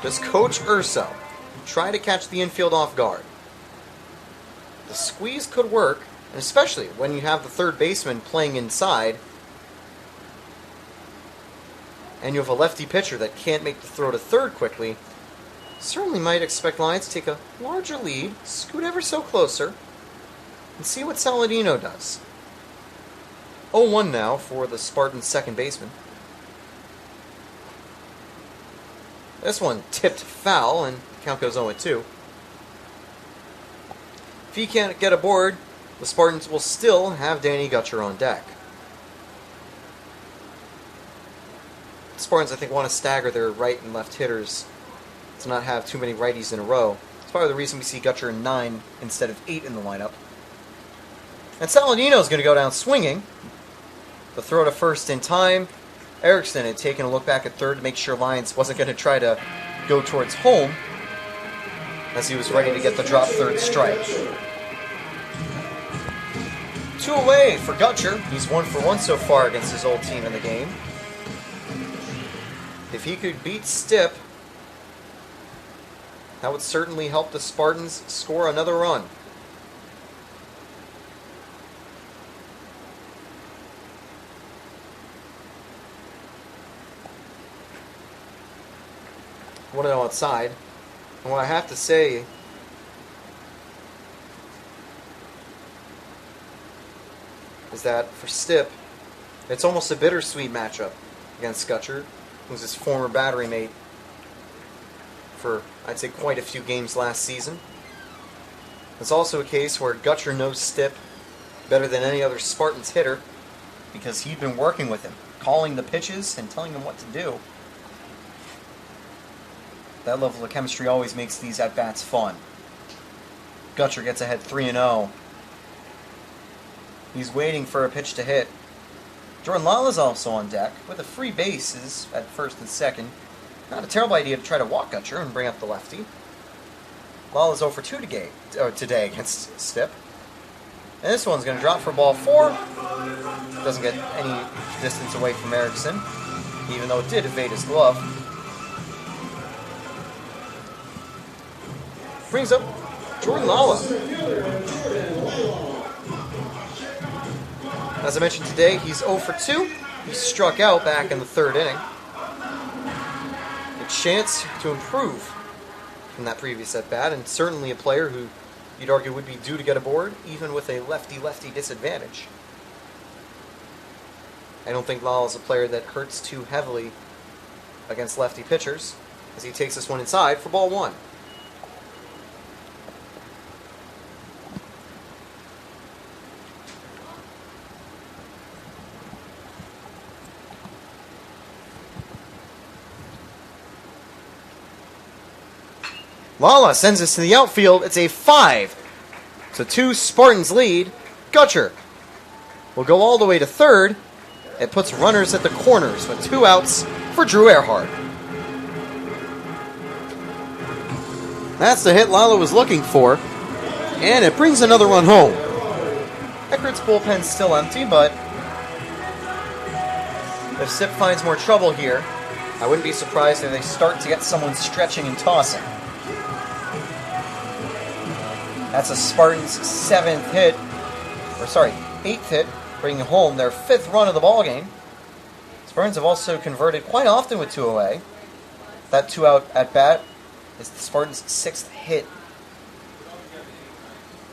Does Coach Urso try to catch the infield off guard? The squeeze could work, and especially when you have the third baseman playing inside, and you have a lefty pitcher that can't make the throw to third quickly. Certainly might expect Lions to take a larger lead, scoot ever so closer, and see what Saladino does. 0-1 now for the Spartans' second baseman. This one tipped foul, and the count goes 0-2. If he can't get aboard, the Spartans will still have Danny Gutcher on deck. The Spartans, I think, want to stagger their right and left hitters to not have too many righties in a row. It's probably the reason we see Gutcher in 9 instead of 8 in the lineup. And Saladino is going to go down swinging. The throw to first in time. Erickson had taken a look back at third to make sure Lions wasn't going to try to go towards home as he was ready to get the drop third strike. 2 away for Gutcher. He's 1 for 1 so far against his old team in the game. If he could beat Stipp, that would certainly help the Spartans score another run. I want to know outside. And what I have to say is that for Stipp, it's almost a bittersweet matchup against Gutcher, who's his former battery mate for, I'd say, quite a few games last season. It's also a case where Gutcher knows Stipp better than any other Spartans hitter because he'd been working with him, calling the pitches and telling him what to do. That level of chemistry always makes these at-bats fun. Gutcher gets ahead 3-0. He's waiting for a pitch to hit. Jordan Lala's also on deck with a free bases at first and second. Not a terrible idea to try to walk Gutcher and bring up the lefty. Lala's 0 for 2 today against Stipp. And this one's going to drop for ball 4. Doesn't get any distance away from Erickson, even though it did evade his glove. Brings up Jordan Lala. As I mentioned today, he's 0 for 2. He struck out back in the third inning. A chance to improve from that previous at-bat, and certainly a player who you'd argue would be due to get aboard, even with a lefty-lefty disadvantage. I don't think Lala's a player that hurts too heavily against lefty pitchers, as he takes this one inside for ball 1. Lala sends us to the outfield. It's a 5-2 Spartans lead. Gutcher will go all the way to third. It puts runners at the corners with 2 outs for Drew Earhart. That's the hit Lala was looking for, and it brings another run home. Eckerd's bullpen's still empty, but if Stipp finds more trouble here, I wouldn't be surprised if they start to get someone stretching and tossing. That's a Spartans' 8th hit, bringing home their 5th run of the ballgame. Spartans have also converted quite often with 2 away. That 2-out at-bat is the Spartans' 6th hit.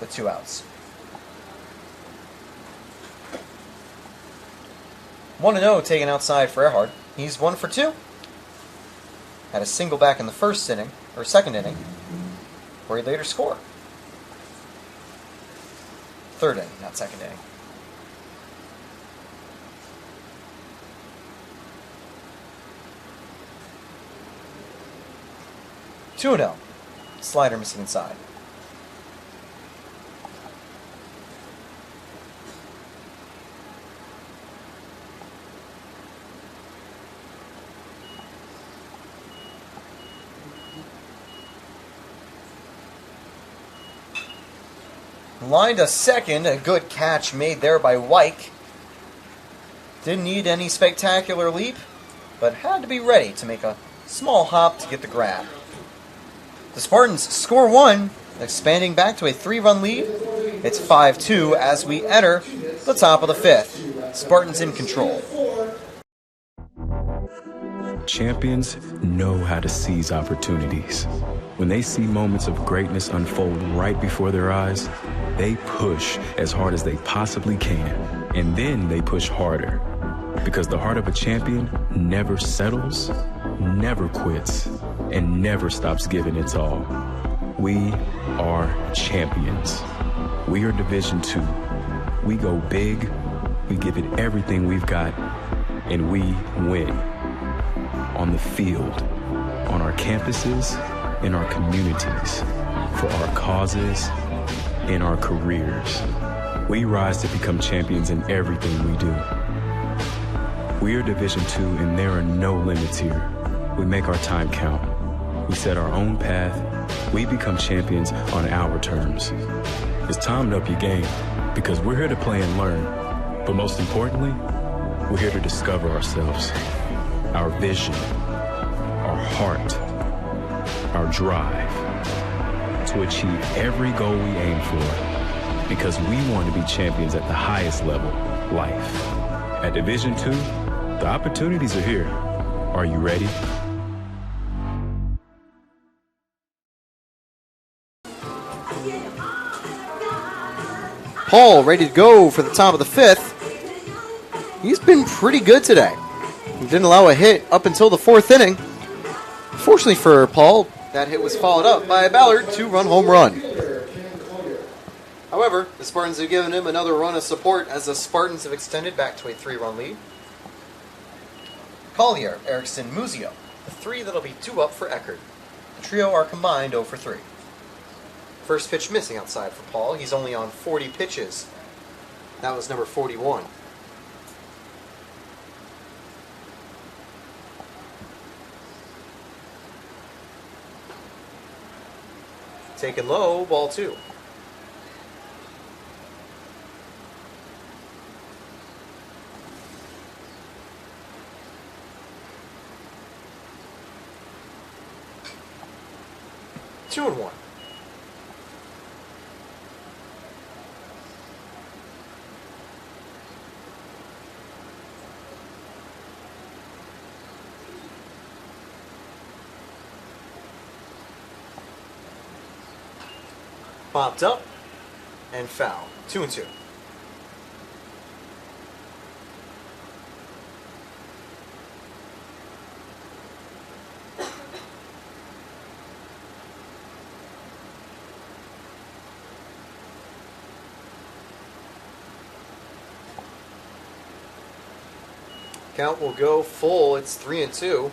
with 2 outs. 1-0 taken outside for Eckerd. He's 1 for 2. Had a single back in the second inning, where he later scored. Third inning, not second inning. Two 2-0. Slider missing inside. Line to second, a good catch made there by Wyke. Didn't need any spectacular leap, but had to be ready to make a small hop to get the grab. The Spartans score 1, expanding back to a 3-run lead. It's 5-2 as we enter the top of the 5th. Spartans in control. Champions know how to seize opportunities. When they see moments of greatness unfold right before their eyes, they push as hard as they possibly can, and then they push harder. Because the heart of a champion never settles, never quits, and never stops giving its all. We are champions. We are Division II. We go big, we give it everything we've got, and we win. On the field, on our campuses, in our communities, for our causes, in our careers. We rise to become champions in everything we do. We are Division II, and there are no limits here. We make our time count. We set our own path. We become champions on our terms. It's time to up your game, because we're here to play and learn. But most importantly, we're here to discover ourselves, our vision, our heart, our drive, to achieve every goal we aim for, because we want to be champions at the highest level, life. At Division II, the opportunities are here. Are you ready? Paul ready to go for the top of the 5th. He's been pretty good today. He didn't allow a hit up until the 4th inning. Fortunately for Paul, that hit was followed up by a Ballard 2-run home run. However, the Spartans have given him another run of support as the Spartans have extended back to a 3-run lead. Collier, Erickson, Muzio, the 3 that'll be 2 up for Eckerd. The trio are combined 0 for 3. First pitch missing outside for Paul. He's only on 40 pitches. That was number 41. Taken low, ball 2. Two and 1. Popped up and foul. 2 and 2. Count will go full. It's 3 and 2.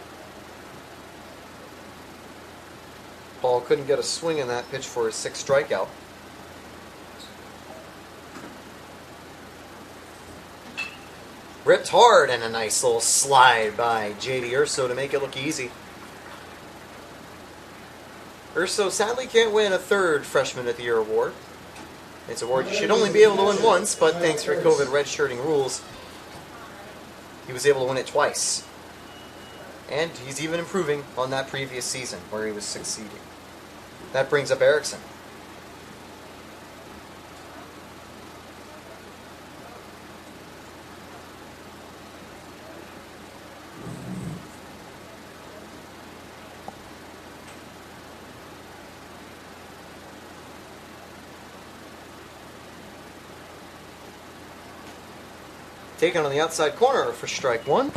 Paul couldn't get a swing in that pitch for his 6th strikeout. Ripped hard and a nice little slide by J.D. Urso to make it look easy. Urso sadly can't win a 3rd Freshman of the Year award. It's an award you should only be able to win once, but thanks for COVID redshirting rules, he was able to win it twice. And he's even improving on that previous season where he was succeeding. That brings up Erickson. taken on the outside corner for strike one.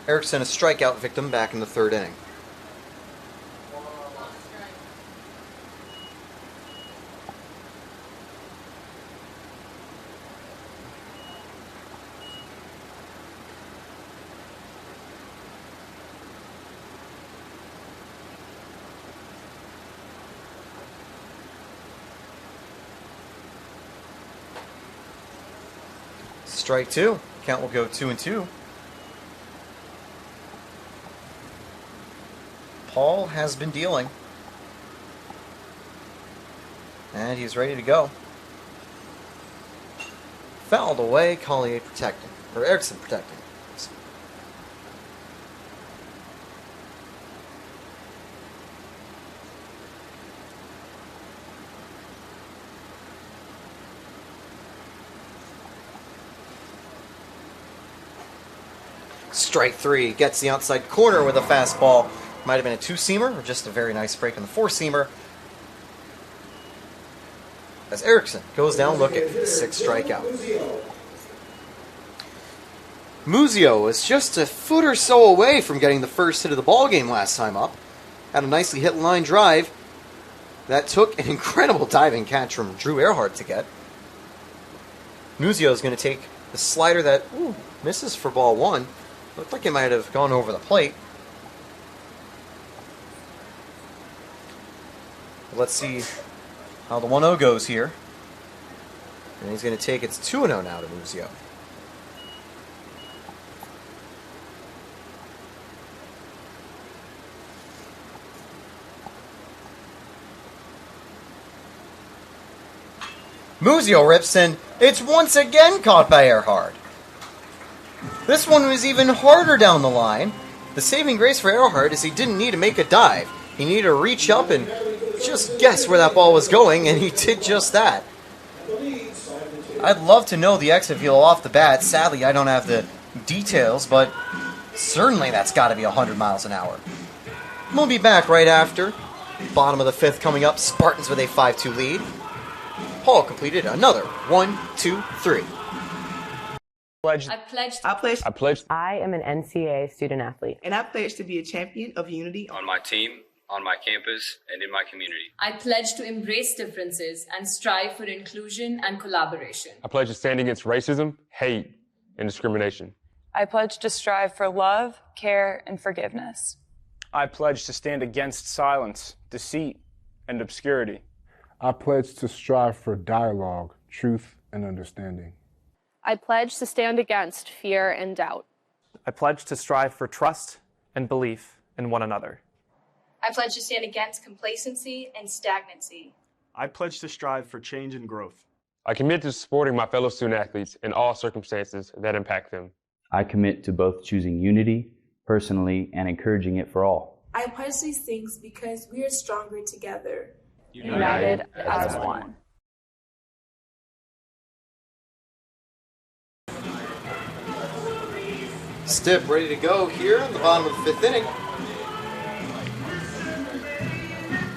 Erickson, a strikeout victim back in the third inning. Strike two. Count will go 2-2. Paul has been dealing. And he's ready to go. Fouled away, Collier protecting. Or Erickson protecting. Strike three. Gets the outside corner with a fastball. Might have been a two-seamer or just a very nice break on the four-seamer. As Erickson goes down looking for the sixth strikeout. Muzio was just a foot or so away from getting the first hit of the ballgame last time up. Had a nicely hit line drive that took an incredible diving catch from Drew Eckerd to get. Muzio is going to take the slider that misses for ball one. Looked like it might have gone over the plate. Let's see how the 1-0 goes here. And he's going to take it's 2-0 now to Muzio. Muzio rips and it's once again caught by Eckerd. This one was even harder down the line. The saving grace for Eckerd is he didn't need to make a dive. He needed to reach up and just guess where that ball was going, and he did just that. I'd love to know the exit feel off the bat. Sadly, I don't have the details, but certainly that's got to be 100 miles an hour. We'll be back right after. Bottom of the fifth coming up. Spartans with a 5-2 lead. Paul completed another 1, 2, 3. I am an NCAA student athlete. And I pledge to be a champion of unity on my team, on my campus, and in my community. I pledge to embrace differences and strive for inclusion and collaboration. I pledge to stand against racism, hate, and discrimination. I pledge to strive for love, care, and forgiveness. I pledge to stand against silence, deceit, and obscurity. I pledge to strive for dialogue, truth, and understanding. I pledge to stand against fear and doubt. I pledge to strive for trust and belief in one another. I pledge to stand against complacency and stagnancy. I pledge to strive for change and growth. I commit to supporting my fellow student athletes in all circumstances that impact them. I commit to both choosing unity personally and encouraging it for all. I pledge these things because we are stronger together. United as one. Stipp ready to go here in the bottom of the fifth inning.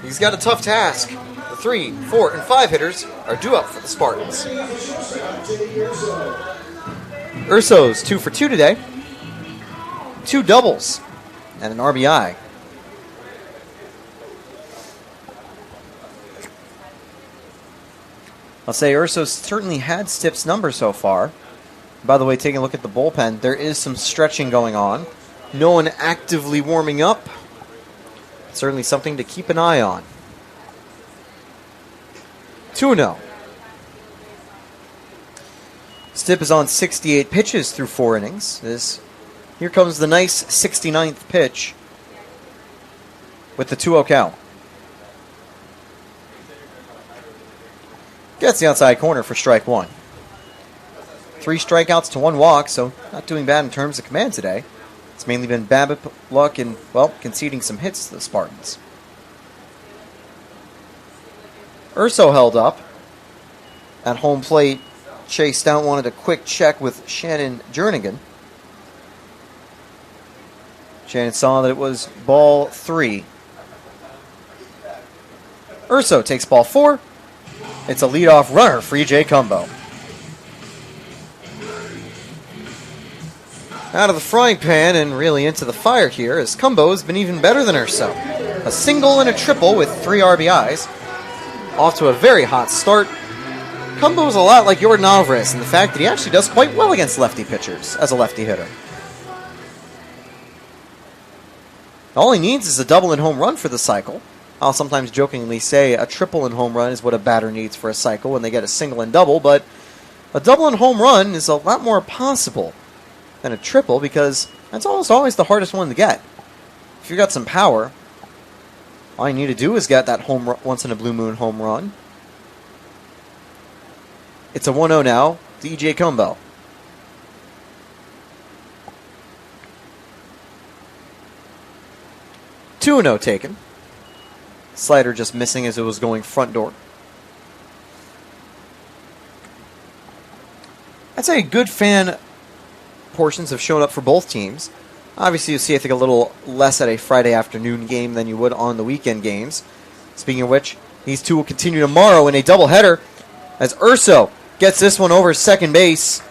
He's got a tough task. The 3, 4, and 5 hitters are due up for the Spartans. Urso's 2 for 2 today. 2 doubles and an RBI. I'll say Urso's certainly had Stipp's number so far. By the way, taking a look at the bullpen, there is some stretching going on. No one actively warming up. Certainly something to keep an eye on. 2-0. Stipp is on 68 pitches through 4 innings. Here comes the nice 69th pitch with the 2-0 count. Gets the outside corner for strike one. 3 strikeouts to 1 walk, so not doing bad in terms of command today. It's mainly been bad luck and, well, conceding some hits to the Spartans. Urso held up. At home plate, Chase Stout wanted a quick check with Shannon Jernigan. Shannon saw that it was ball 3. Urso takes ball 4. It's a leadoff runner for E.J. Cumbo. Out of the frying pan and really into the fire here, as Cumbo has been even better than herself. A single and a triple with 3 RBIs. Off to a very hot start. Cumbo is a lot like Jordan Alvarez in the fact that he actually does quite well against lefty pitchers as a lefty hitter. All he needs is a double and home run for the cycle. I'll sometimes jokingly say a triple and home run is what a batter needs for a cycle when they get a single and double, but a double and home run is a lot more possible than a triple because that's almost always the hardest one to get. If you've got some power, all you need to do is get that home run, once in a blue moon home run. It's a 1-0 now to E.J. Cumbo. Two 2-0 taken. Slider just missing as it was going front door. I'd say good fan portions have shown up for both teams. Obviously, you see, I think, a little less at a Friday afternoon game than you would on the weekend games. Speaking of which, these two will continue tomorrow in a doubleheader as Urso gets this one over second base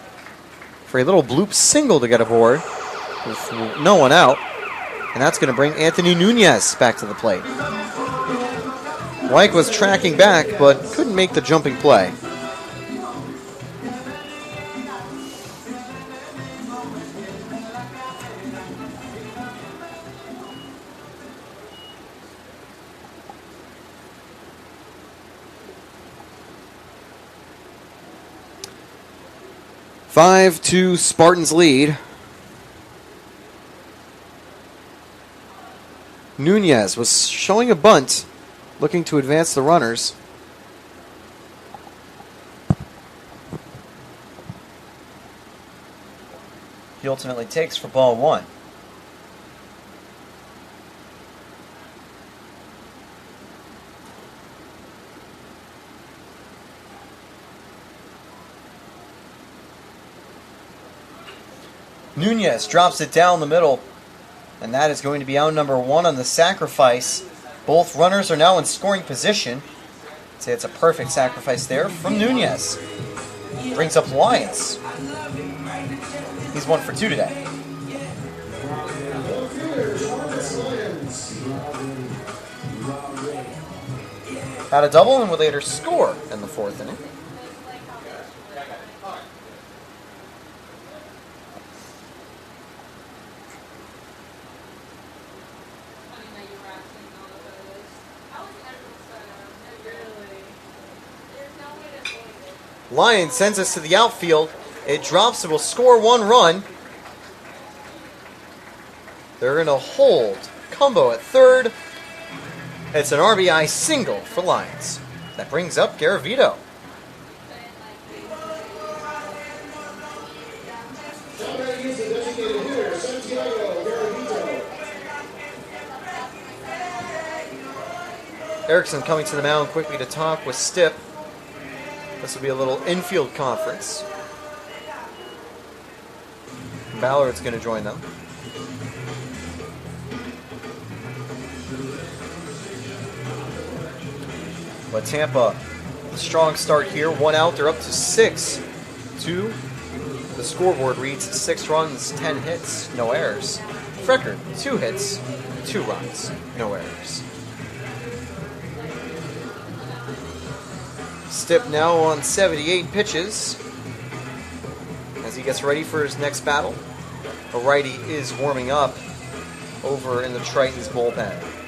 for a little bloop single to get aboard with no one out. And that's going to bring Anthony Nunez back to the plate. White was tracking back, but couldn't make the jumping play. Five to Spartans lead. Nunez was showing a bunt, looking to advance the runners. He ultimately takes for ball one. Nunez drops it down the middle, and that is going to be out number one on the sacrifice. Both runners are now in scoring position. I'd say it's a perfect sacrifice there from Nunez. Brings up Lyons. He's 1 for 2 today. Had a double and would later score in the 4th inning. Lyons sends us to the outfield. It drops. It will score 1 run. They're going to hold Cumbo at third. It's an RBI single for Lyons. That brings up Garavito. Erickson coming to the mound quickly to talk with Stipp. This will be a little infield conference. Ballard's going to join them. But Tampa, a strong start here. 1 out, they're up to 6. 2. The scoreboard reads 6 runs, 10 hits, no errors. Eckerd, 2 hits, 2 runs, no errors. Stipp now on 78 pitches as he gets ready for his next battle. A righty is warming up over in the Tritons bullpen.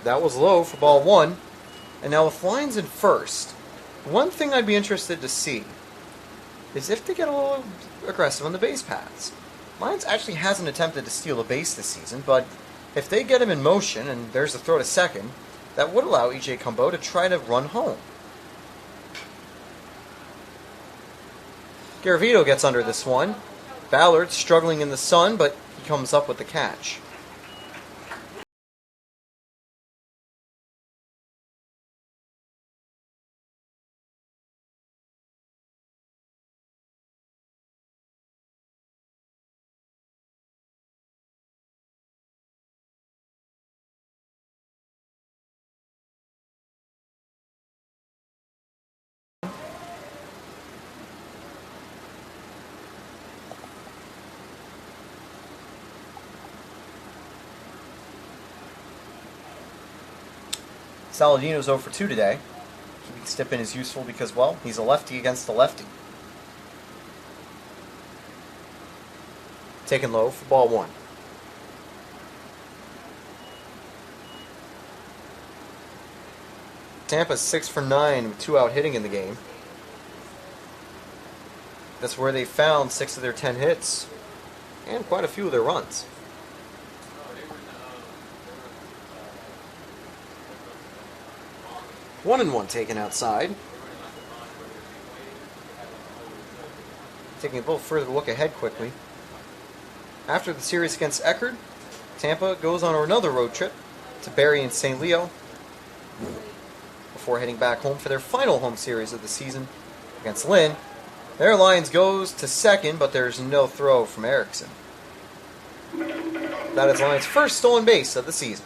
That was low for ball 1. And now with Lyons in first, one thing I'd be interested to see is if they get a little aggressive on the base paths. Lyons actually hasn't attempted to steal a base this season, but if they get him in motion and there's a throw to second, that would allow E.J. Cumbo to try to run home. Garavito gets under this one. Ballard struggling in the sun, but he comes up with the catch. Saladino's 0 for 2 today. Keeping Stipp in is useful because, well, he's a lefty against a lefty. Taken low for ball 1. Tampa's 6 for 9 with 2 out hitting in the game. That's where they found 6 of their 10 hits and quite a few of their runs. One and one taken outside. Taking a little further look ahead quickly. After the series against Eckerd, Tampa goes on another road trip to Barrie and St. Leo before heading back home for their final home series of the season against Lynn. Their Lions goes to second, but there's no throw from Erickson. That is Lions' first stolen base of the season.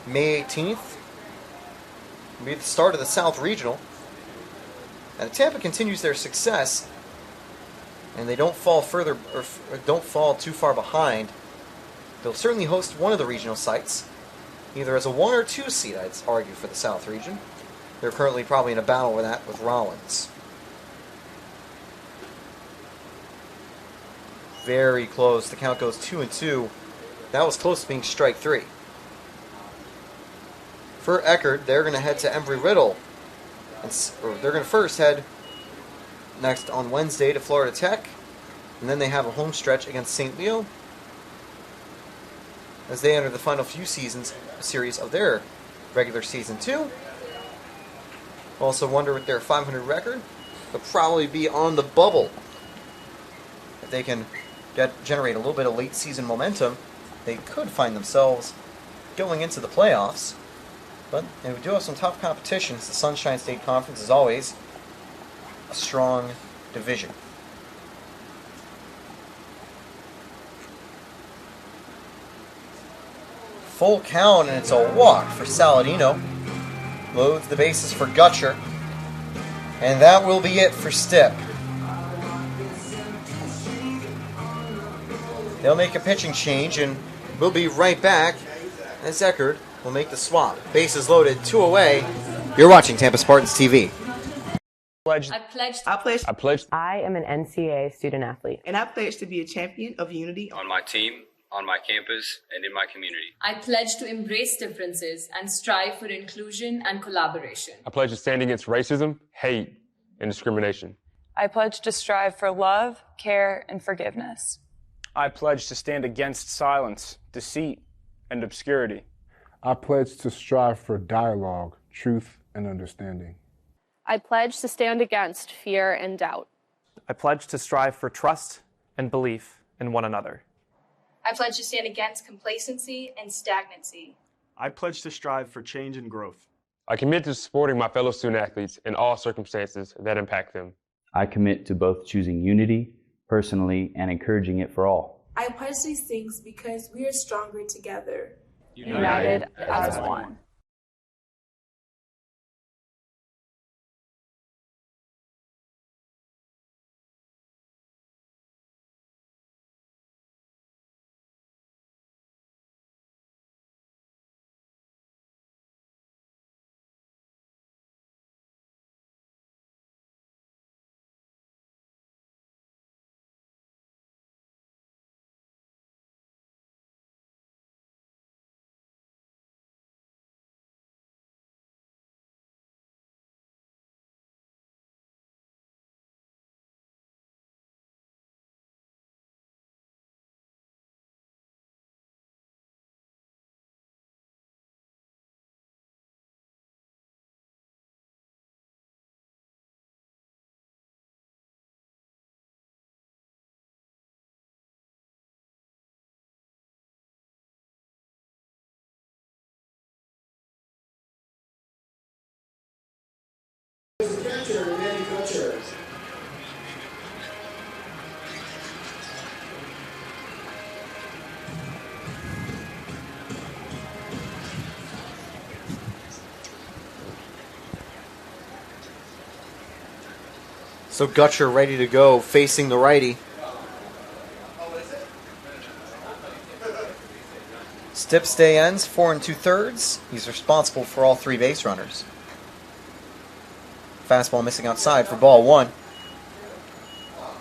May 18th will be the start of the South Regional. And if Tampa continues their success and they don't fall further or don't fall too far behind, they'll certainly host one of the regional sites, either as a 1 or 2 seed, I'd argue, for the South region. They're currently probably in a battle with that with Rollins. Very close. The count goes 2-2. That was close to being strike 3. For Eckerd, they're going to head to Embry-Riddle. They're going to first head next on Wednesday to Florida Tech. And then they have a home stretch against St. Leo as they enter the final few series of their regular season 2. Also wonder with their 500 record, they'll probably be on the bubble. If they can generate a little bit of late season momentum, they could find themselves going into the playoffs. But they do have some tough competition. The Sunshine State Conference is always a strong division. Full count, and it's a walk for Saladino. Loads the bases for Gutcher. And that will be it for Stipp. They'll make a pitching change, and we'll be right back as Eckerd will make the swap. Bases loaded, 2 away. You're watching Tampa Spartans TV. I pledged. I am an NCAA student athlete. And I pledge to be a champion of unity on my team, on my campus, and in my community. I pledge to embrace differences and strive for inclusion and collaboration. I pledge to stand against racism, hate, and discrimination. I pledge to strive for love, care, and forgiveness. I pledge to stand against silence, deceit, and obscurity. I pledge to strive for dialogue, truth, and understanding. I pledge to stand against fear and doubt. I pledge to strive for trust and belief in one another. I pledge to stand against complacency and stagnancy. I pledge to strive for change and growth. I commit to supporting my fellow student athletes in all circumstances that impact them. I commit to both choosing unity personally and encouraging it for all. I pledge these things because we are stronger together. United as one. So Gutcher ready to go, facing the righty. Dip stay ends 4 2/3. He's responsible for all 3 base runners. Fastball missing outside for ball 1.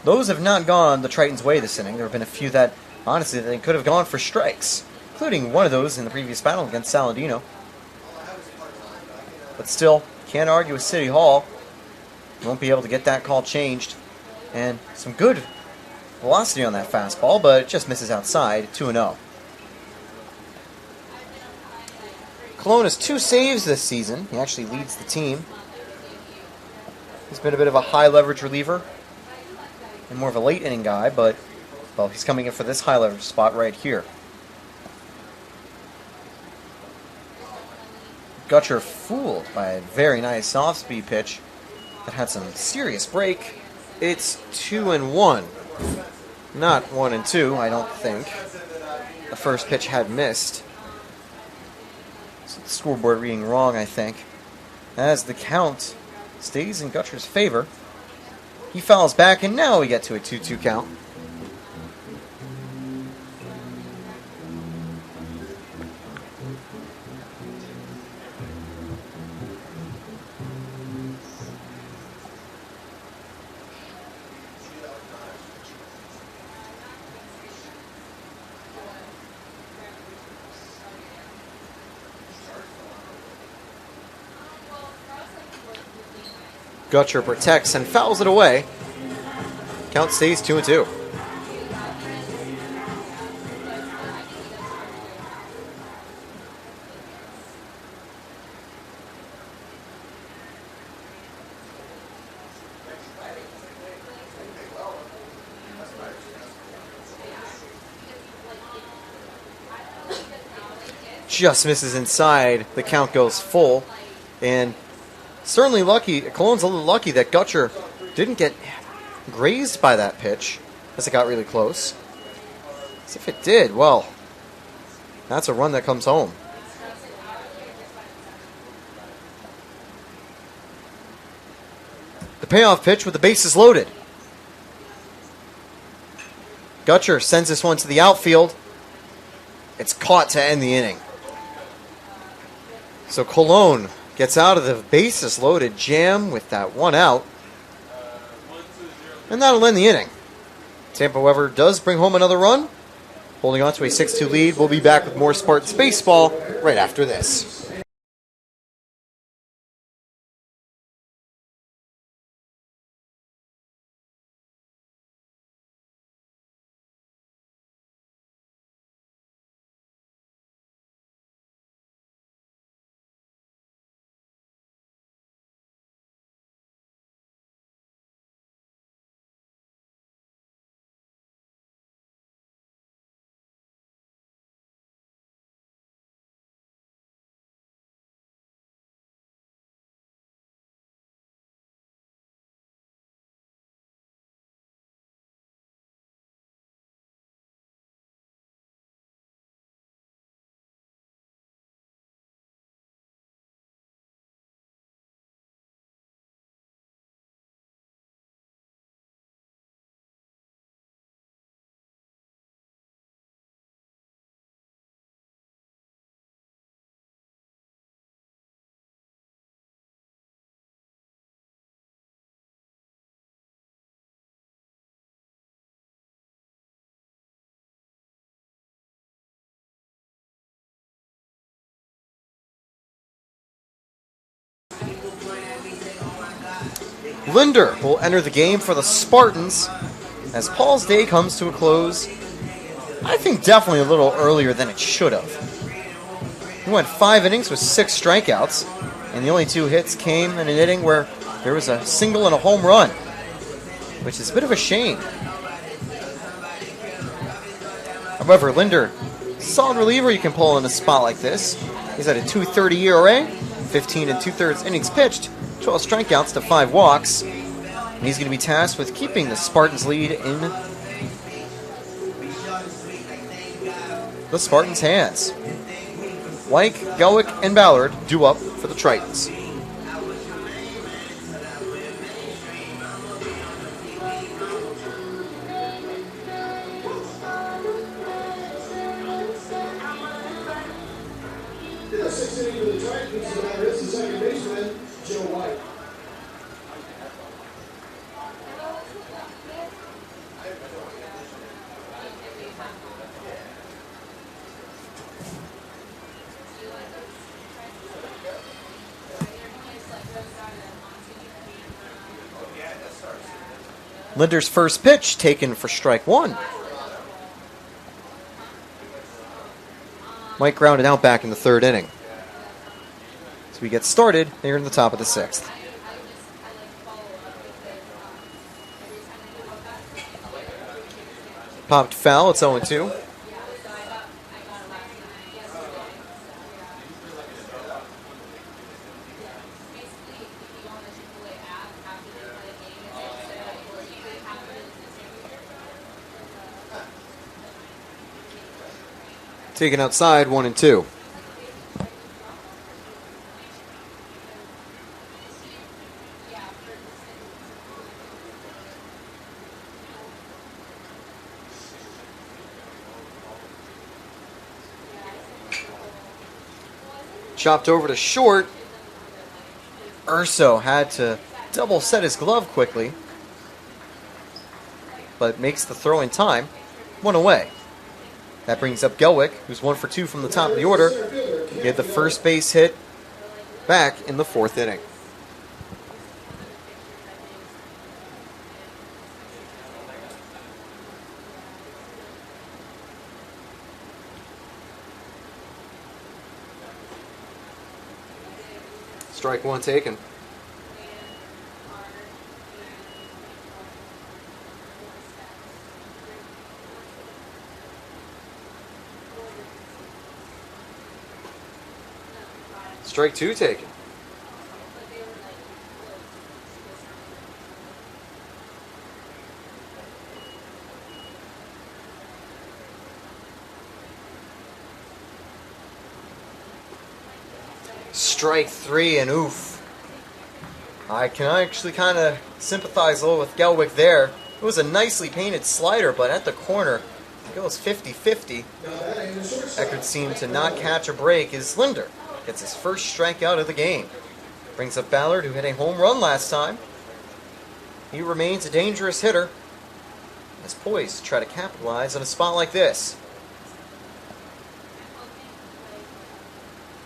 Those have not gone the Tritons' way this inning. There have been a few that, honestly, they could have gone for strikes, including one of those in the previous battle against Saladino. But still, can't argue with City Hall. Won't be able to get that call changed. And some good velocity on that fastball, but it just misses outside, 2-0. Colon has 2 saves this season. He actually leads the team. He's been a bit of a high leverage reliever and more of a late inning guy, but, well, he's coming in for this high leverage spot right here. Gutcher fooled by a very nice off-speed pitch that had some serious break. It's 2-1. Not 1-2, I don't think. The first pitch had missed. So the scoreboard reading wrong, I think. As the count stays in Gutcher's favor, he fouls back, and now we get to a 2-2 count. Gutcher protects and fouls it away. Count stays 2-2. Just misses inside. The count goes full. And certainly lucky, Cologne's a little lucky that Gutcher didn't get grazed by that pitch as it got really close. As if it did, well, that's a run that comes home. The payoff pitch with the bases loaded. Gutcher sends this one to the outfield. It's caught to end the inning. So Cologne gets out of the bases loaded jam with that one out. And that'll end the inning. Tampa, however, does bring home another run. Holding on to a 6-2 lead. We'll be back with more Spartans baseball right after this. Linder will enter the game for the Spartans as Paul's day comes to a close. I think definitely a little earlier than it should have. He went 5 innings with 6 strikeouts, and the only 2 hits came in an inning where there was a single and a home run, which is a bit of a shame. However, Linder, solid reliever you can pull in a spot like this. He's at a 2.30 ERA, 15 2/3 innings pitched, 12 strikeouts to 5 walks. And he's going to be tasked with keeping the Spartans' lead in the Spartans' hands. White, Gelwick, and Ballard due up for the Tritons. This is second baseman, Joe White. Linder's first pitch taken for strike one. Mike grounded out back in the third inning. So we get started here in the top of the sixth. Popped foul, it's 0-2. Taken outside, 1-2. Chopped over to short. Urso had to double set his glove quickly, but makes the throw in time. One away. That brings up Gelwick, who's 1 for 2 from the top of the order. He had the first base hit back in the fourth inning. Strike one taken. Strike two taken. Strike three, and oof. I can actually kind of sympathize a little with Gelwick there. It was a nicely painted slider, but at the corner, it goes 50-50. Eckerd seemed to not catch a break as Linder gets his first strikeout of the game. Brings up Ballard, who hit a home run last time. He remains a dangerous hitter. Is poised to try to capitalize on a spot like this.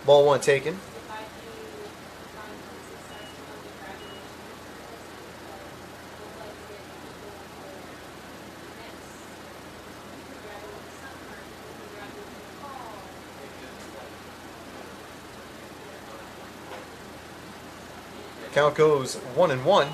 Ball one taken. Count goes 1-1.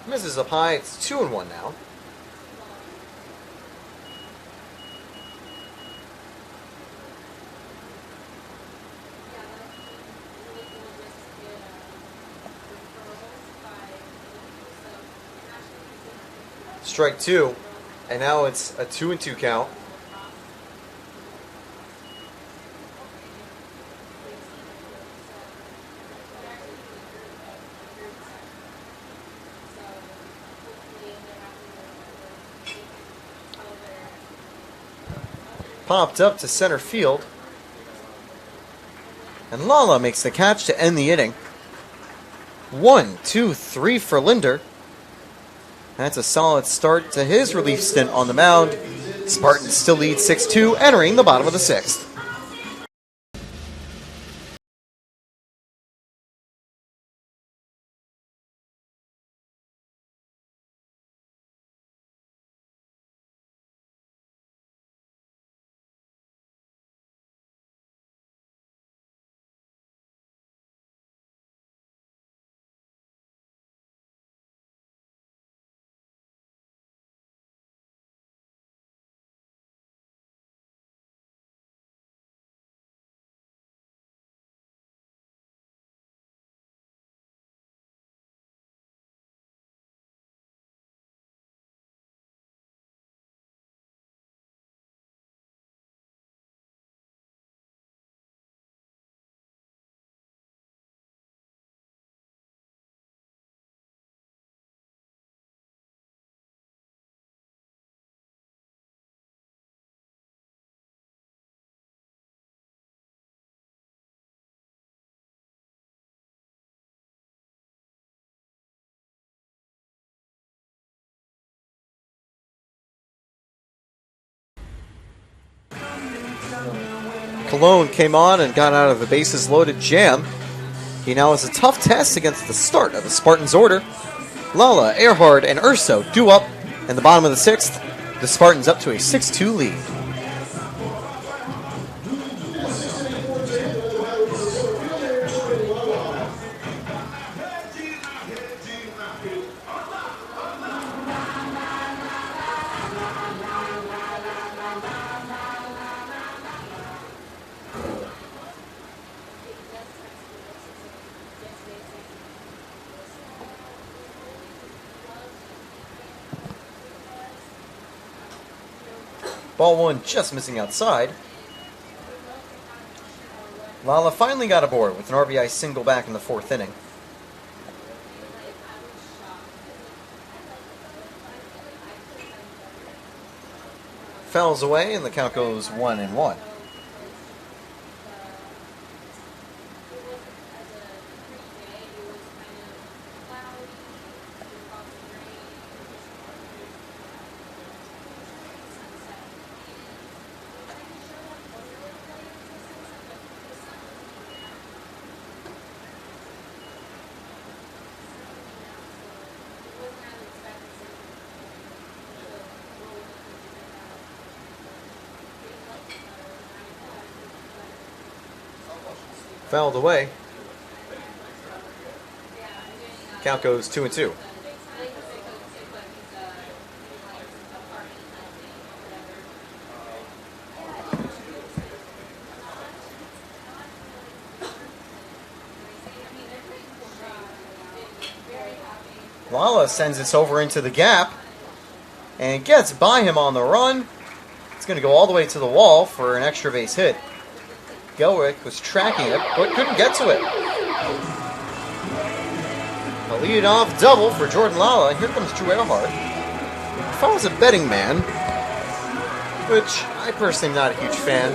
Misses up high. It's 2-1 now. Strike two, and now it's a 2-2 count. Popped up to center field, and Lala makes the catch to end the inning. 1, 2, 3 for Linder. That's a solid start to his relief stint on the mound. Spartans still lead 6-2, entering the bottom of the sixth. Cologne came on and got out of the bases-loaded jam. He now has a tough test against the start of the Spartans' order. Lala, Eckerd, and Urso due up in the bottom of the 6th. The Spartans up to a 6-2 lead. Ball one just missing outside. Lala finally got aboard with an RBI single back in the 4th inning. Fouls away and the count goes 1-1. Fouled away. Count goes 2-2. Lala sends this over into the gap and gets by him on the run. It's going to go all the way to the wall for an extra base hit. Gelwick was tracking it, but couldn't get to it. A lead-off double for Jordan Lala, and here comes Drew Eckerd. If I was a betting man, which I personally am not a huge fan,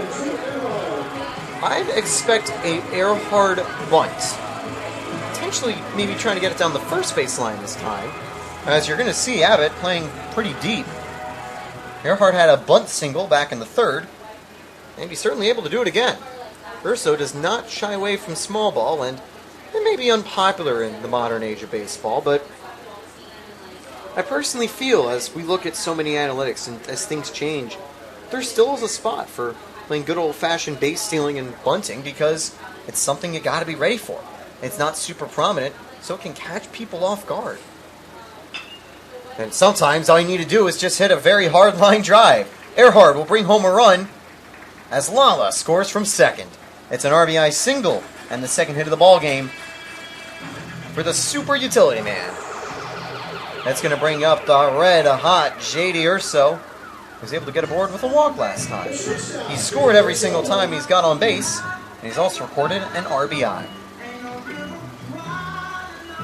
I'd expect a Eckerd bunt. Potentially maybe trying to get it down the first baseline this time, as you're going to see Abbott playing pretty deep. Eckerd had a bunt single back in the 3rd, and he's certainly able to do it again. Urso does not shy away from small ball, and it may be unpopular in the modern age of baseball, but I personally feel as we look at so many analytics and as things change, there still is a spot for playing good old-fashioned base stealing and bunting because it's something you got to be ready for. It's not super prominent, so it can catch people off guard. And sometimes all you need to do is just hit a very hard line drive. Eckerd will bring home a run as Lala scores from second. It's an RBI single and the second hit of the ball game for the super utility man. That's going to bring up the red-hot J.D. Urso, who's able to get aboard with a walk last time. He's scored every single time he's got on base, and he's also recorded an RBI.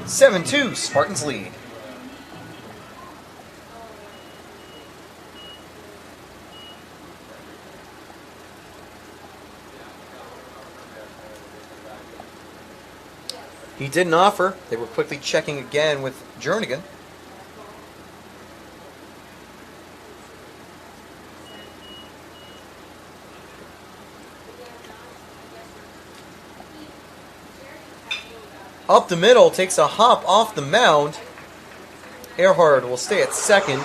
7-2, Spartans lead. He didn't offer. They were quickly checking again with Jernigan. Up the middle, takes a hop off the mound. Eckerd will stay at second.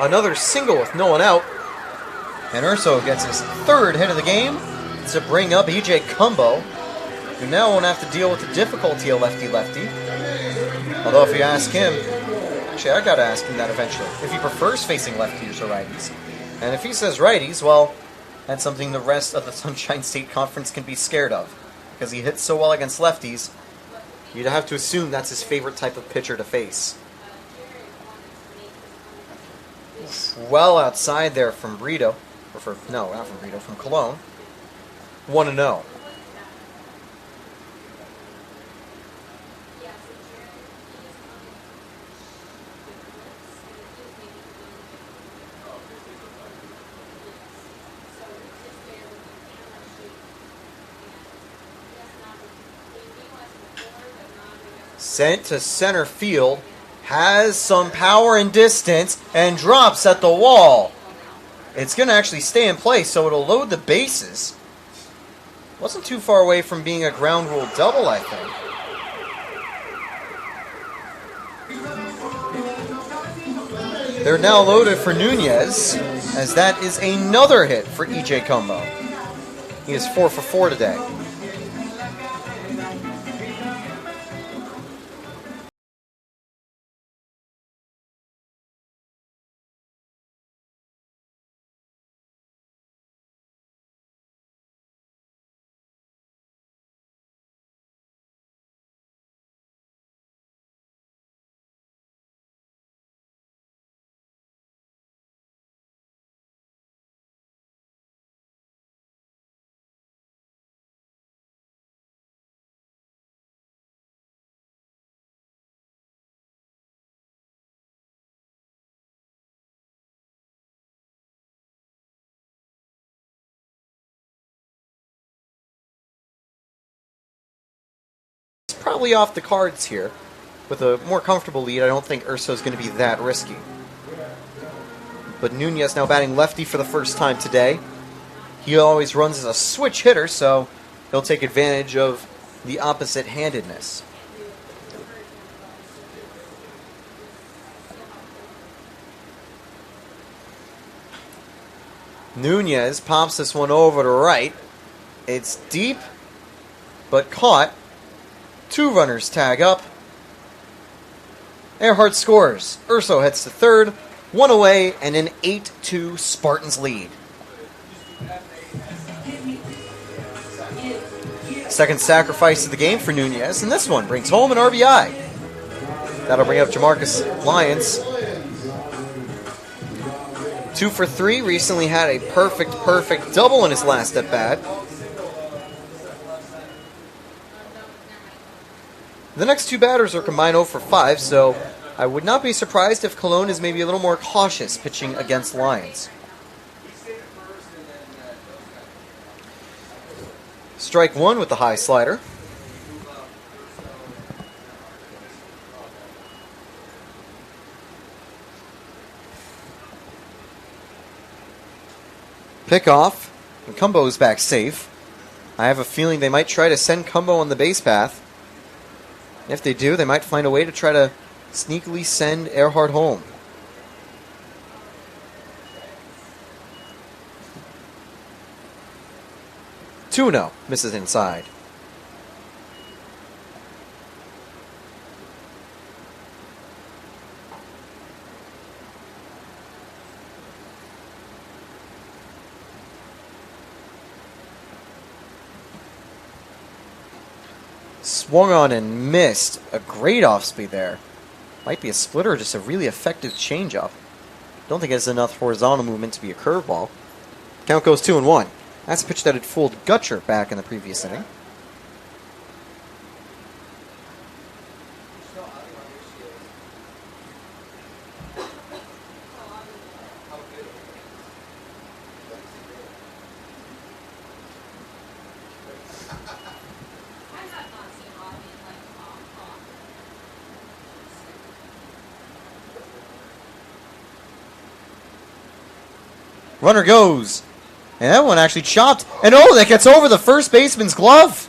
Another single with no one out. And Urso gets his 3rd hit of the game to bring up E.J. Cumbo, who now won't have to deal with the difficulty of lefty-lefty. Although if you ask him, actually I gotta ask him that eventually, if he prefers facing lefties or righties. And if he says righties, well, that's something the rest of the Sunshine State Conference can be scared of. Because he hits so well against lefties, you'd have to assume that's his favorite type of pitcher to face. Well outside there from Brito, from Cologne. 1-0. Sent to center field, has some power and distance, and drops at the wall. It's going to actually stay in place, so it'll load the bases. Wasn't too far away from being a ground rule double, I think. They're now loaded for Nunez, as that is another hit for E.J. Cumbo. He is 4 for 4 today. Probably off the cards here. With a more comfortable lead, I don't think Urso's going to be that risky. But Nunez now batting lefty for the first time today. He always runs as a switch hitter, so he'll take advantage of the opposite-handedness. Nunez pops this one over to right. It's deep, but caught. 2 runners tag up. Eckerd scores. Urso heads to third. 1 away and an 8-2 Spartans lead. Second sacrifice of the game for Nunez, and this one brings home an RBI. That'll bring up Jamarcus Lyons. 2 for 3. Recently had a perfect double in his last at bat. The next 2 batters are combined 0 for 5, so I would not be surprised if Cologne is maybe a little more cautious pitching against Lions. Strike 1 with the high slider. Pickoff, and Cumbo's back safe. I have a feeling they might try to send Cumbo on the base path. If they do, they might find a way to try to sneakily send Eckerd home. Tuno misses inside. Swung on and missed. A great off-speed there. Might be a splitter or just a really effective changeup. Don't think it has enough horizontal movement to be a curveball. Count goes 2-1. That's a pitch that had fooled Gutcher back in the previous inning. Runner goes. And that one actually chopped. And oh, that gets over the first baseman's glove.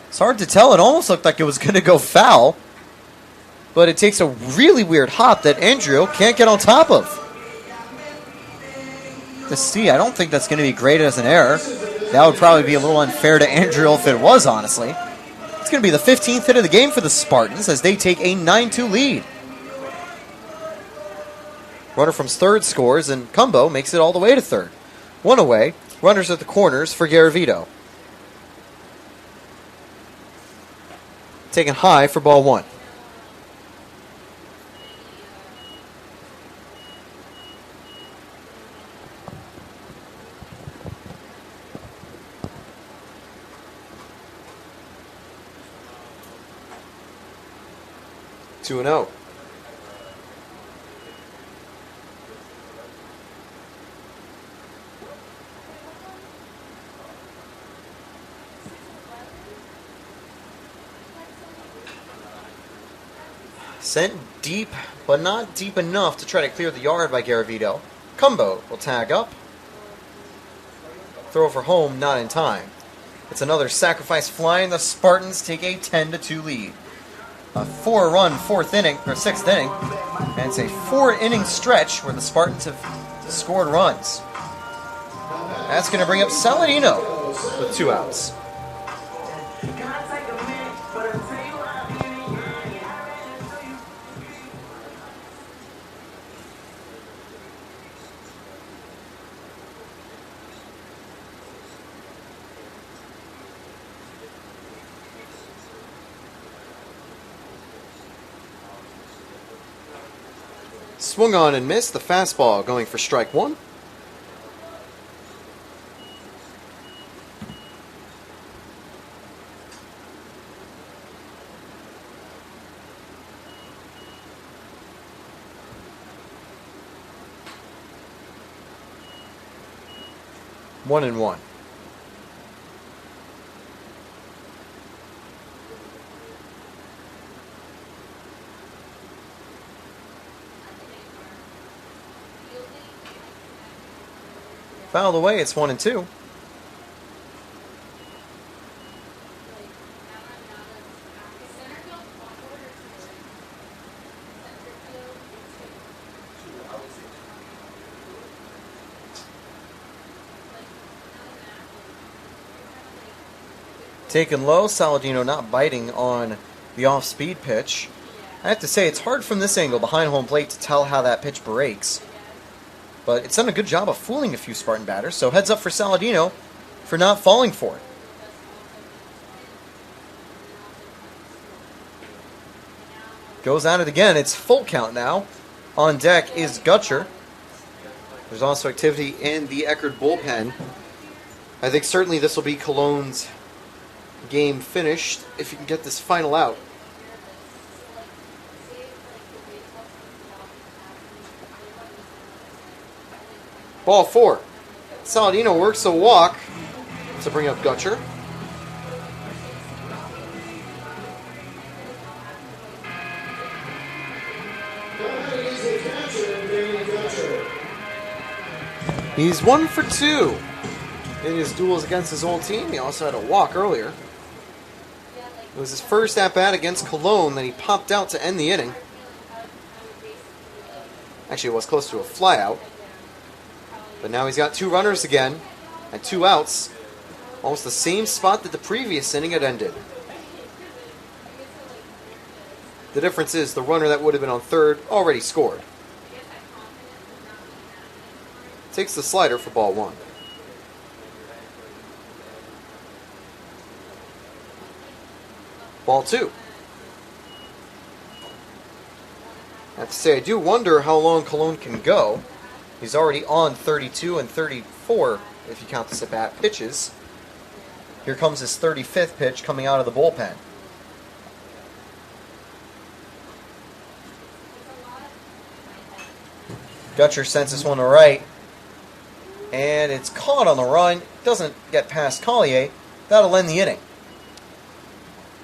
It's hard to tell. It almost looked like it was going to go foul. But it takes a really weird hop that Andrew can't get on top of. To see, I don't think that's going to be graded as an error. That would probably be a little unfair to Andrew if it was, honestly. It's going to be the 15th hit of the game for the Spartans as they take a 9-2 lead. Runner from third scores, and Cumbo makes it all the way to third. 1 away. Runners at the corners for Garavito. Taken high for ball 1. Two and 0. Sent deep, but not deep enough to try to clear the yard by Garavito. Cumbo will tag up. Throw for home, not in time. It's another sacrifice fly, and the Spartans take a 10-2 lead. A 4-run sixth inning, and it's a 4-inning stretch where the Spartans have scored runs. That's going to bring up Saladino with 2 outs. Swung on and missed. The fastball going for strike 1. One and one. Fouled away, it's 1 and 2. Taken low, Saladino not biting on the off-speed pitch. I have to say, it's hard from this angle behind home plate to tell how that pitch breaks. But it's done a good job of fooling a few Spartan batters, so heads up for Saladino for not falling for it. Goes at it again. It's full count now. On deck is Gutcher. There's also activity in the Eckerd bullpen. I think certainly this will be Cologne's game finished if you can get this final out. Ball 4. Saladino works a walk to bring up Gutcher. He's 1 for 2 in his duels against his old team. He also had a walk earlier. It was his first at-bat against Cologne that he popped out to end the inning. Actually, it was close to a flyout. But now he's got 2 runners again and 2 outs. Almost the same spot that the previous inning had ended. The difference is the runner that would have been on third already scored. Takes the slider for ball 1. Ball 2. I have to say, I do wonder how long Cologne can go. He's already on 32 and 34, if you count the at-bat pitches. Here comes his 35th pitch coming out of the bullpen. Gutcher sends this one to right. And it's caught on the run. Doesn't get past Collier. That'll end the inning.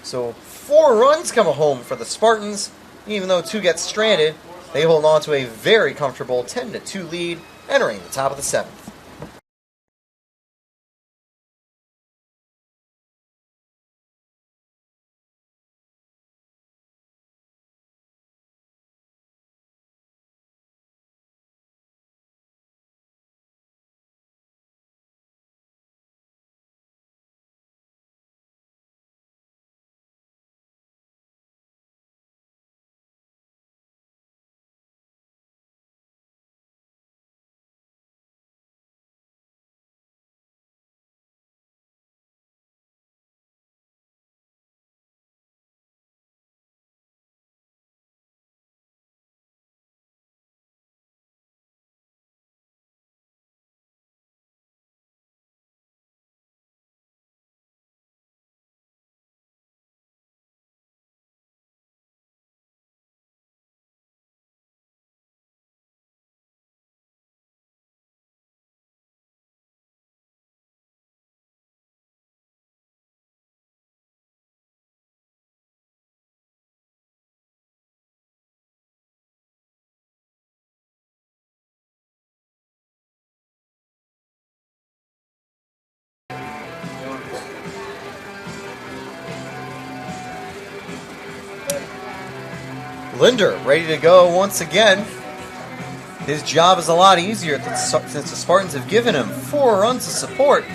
So 4 runs come home for the Spartans. Even though 2 get stranded, they hold on to a very comfortable 10-2 lead, entering the top of the 7th. Linder ready to go once again. His job is a lot easier since the Spartans have given him 4 runs of support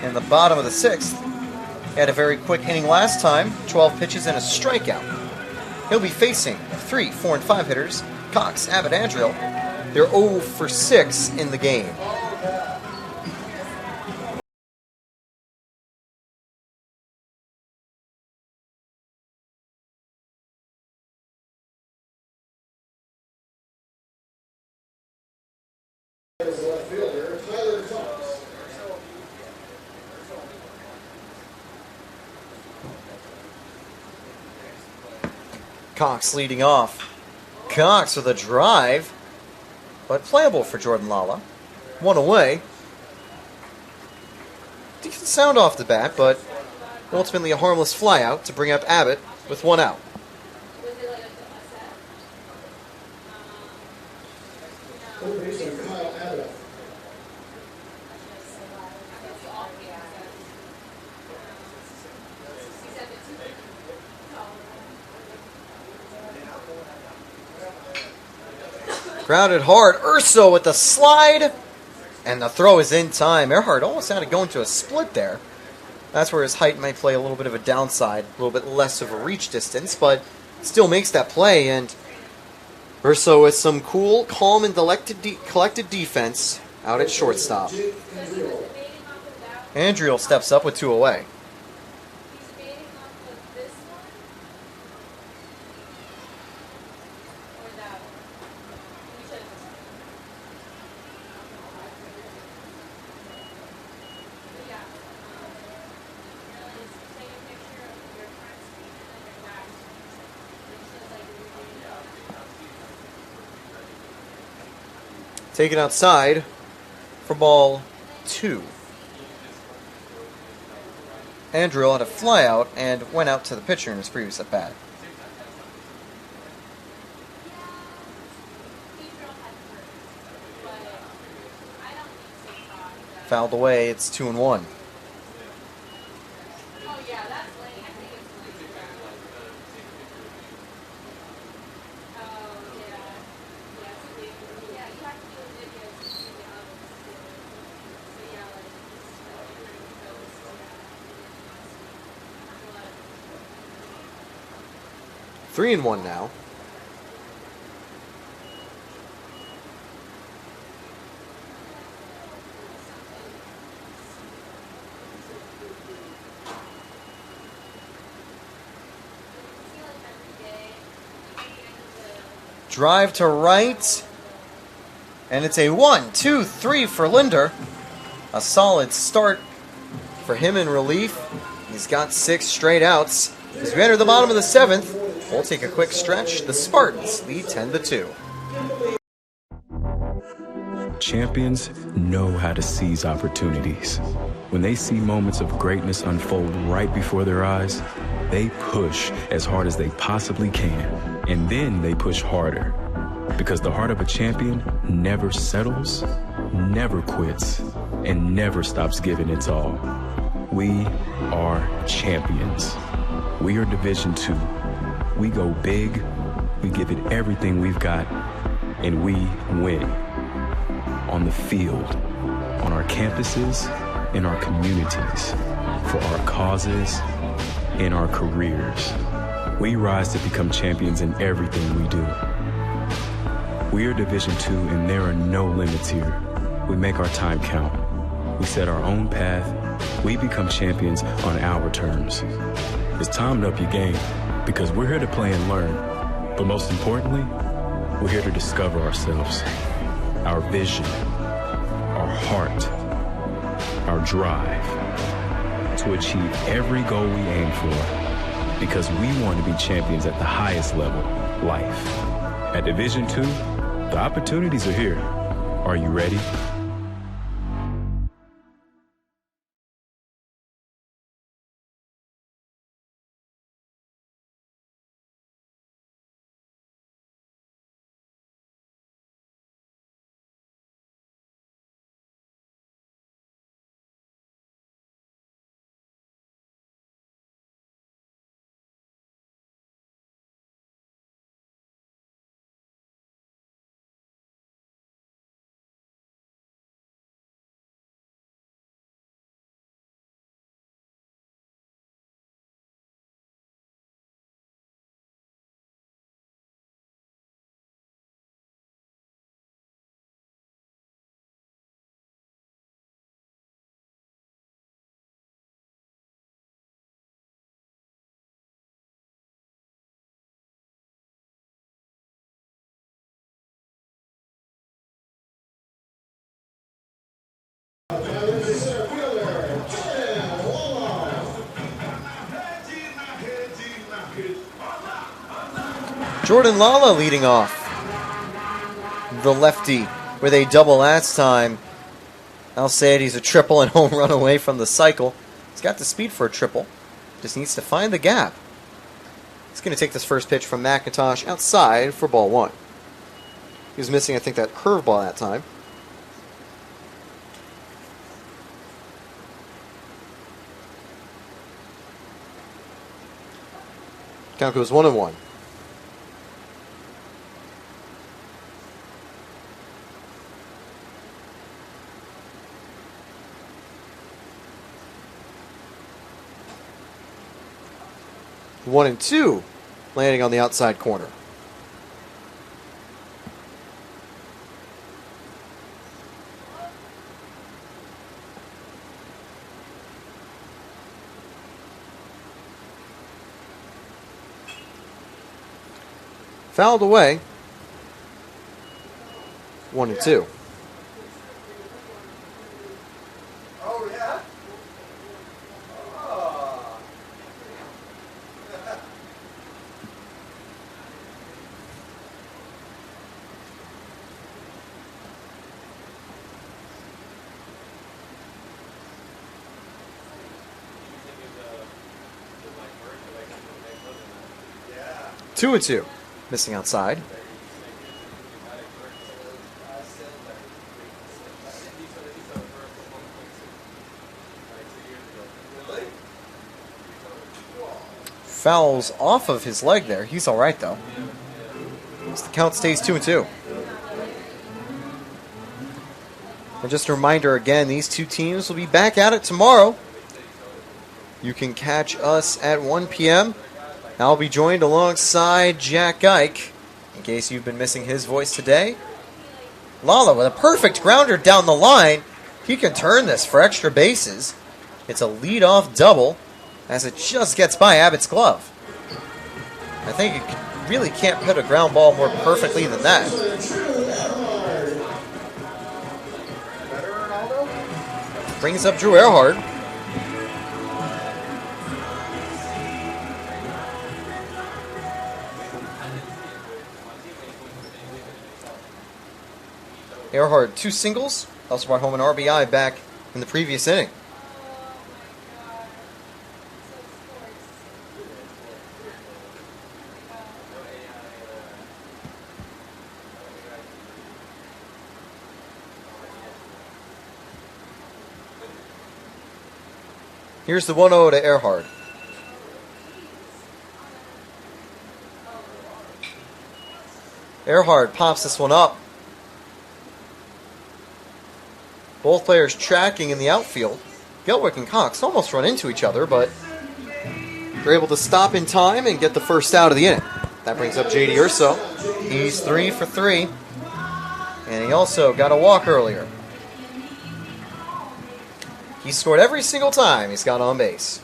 in the bottom of the 6th. He had a very quick inning last time, 12 pitches and a strikeout. He'll be facing 3, 4, and 5 hitters, Cox, Abbott, Andriel. They're 0 for 6 in the game. Cox leading off. Cox with a drive, but playable for Jordan Lala. 1 away. Decent sound off the bat, but ultimately a harmless flyout to bring up Abbott with 1 out. Grounded hard. Urso with the slide. And the throw is in time. Eckerd almost had to go into a split there. That's where his height might play a little bit of a downside. A little bit less of a reach distance. But still makes that play. And Urso with some cool, calm, and collected defense out at shortstop. Andriel steps up with 2 away. Taken outside for ball 2. Andriel had a flyout and went out to the pitcher in his previous at bat. Fouled away, it's 2-1. Three and 1 now. Drive to right. And it's a 1, 2, 3 for Linder. A solid start for him in relief. He's got 6 straight outs. As we enter the bottom of the 7th, we'll take a quick stretch. The Spartans lead 10-2. Champions know how to seize opportunities. When they see moments of greatness unfold right before their eyes, they push as hard as they possibly can. And then they push harder. Because the heart of a champion never settles, never quits, and never stops giving its all. We are champions. We are Division II. We go big, we give it everything we've got, and we win. On the field, on our campuses, in our communities, for our causes, in our careers. We rise to become champions in everything we do. We are Division II, and there are no limits here. We make our time count. We set our own path. We become champions on our terms. It's time to up your game, because we're here to play and learn. But most importantly, we're here to discover ourselves, our vision, our heart, our drive, to achieve every goal we aim for, because we want to be champions at the highest level, life. At Division II, the opportunities are here. Are you ready? Jordan Lala leading off. The lefty with a double last time. I'll say it, he's a triple and home run away from the cycle. He's got the speed for a triple. Just needs to find the gap. He's going to take this first pitch from McIntosh outside for ball one. He was missing, I think, that curveball that time. Count goes 1-1. One and two, landing on the outside corner. Fouled away. 1-2. Oh, yeah? 2-2. Missing outside. Fouls off of his leg there. He's all right, though. The count stays 2-2. And just a reminder again, these two teams will be back at it tomorrow. You can catch us at 1 p.m. I'll be joined alongside Jack Ike, in case you've been missing his voice today. Lala with a perfect grounder down the line. He can turn this for extra bases. It's a leadoff double as it just gets by Abbott's glove. I think you really can't put a ground ball more perfectly than that. Brings up Drew Eckerd. Eckerd, 2 singles, also brought home an RBI back in the previous inning. Here's the 1-0 to Eckerd. Eckerd pops this one up. Both players tracking in the outfield. Gelwick and Cox almost run into each other, but they're able to stop in time and get the first out of the inning. That brings up J.D. Urso. He's 3 for 3. And he also got a walk earlier. He scored every single time he's got on base.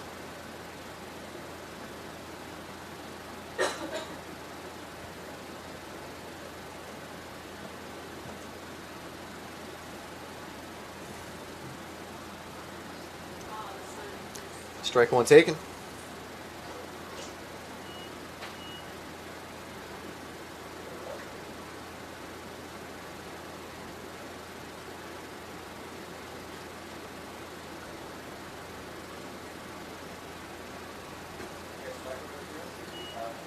Strike one taken.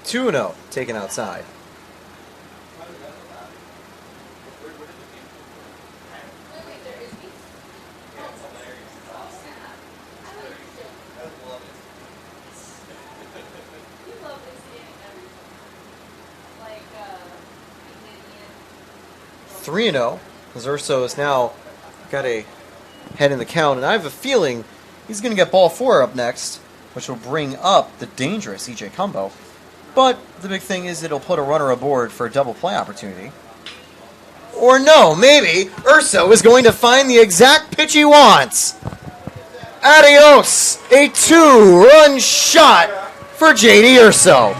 Two and 0 taken outside. Three and 0. Urso has now got a head in the count, and I have a feeling he's going to get ball 4 up next, which will bring up the dangerous EJ Cumbo. But the big thing is it'll put a runner aboard for a double play opportunity. Or no, maybe Urso is going to find the exact pitch he wants. Adios! A 2-run shot for J.D. Urso.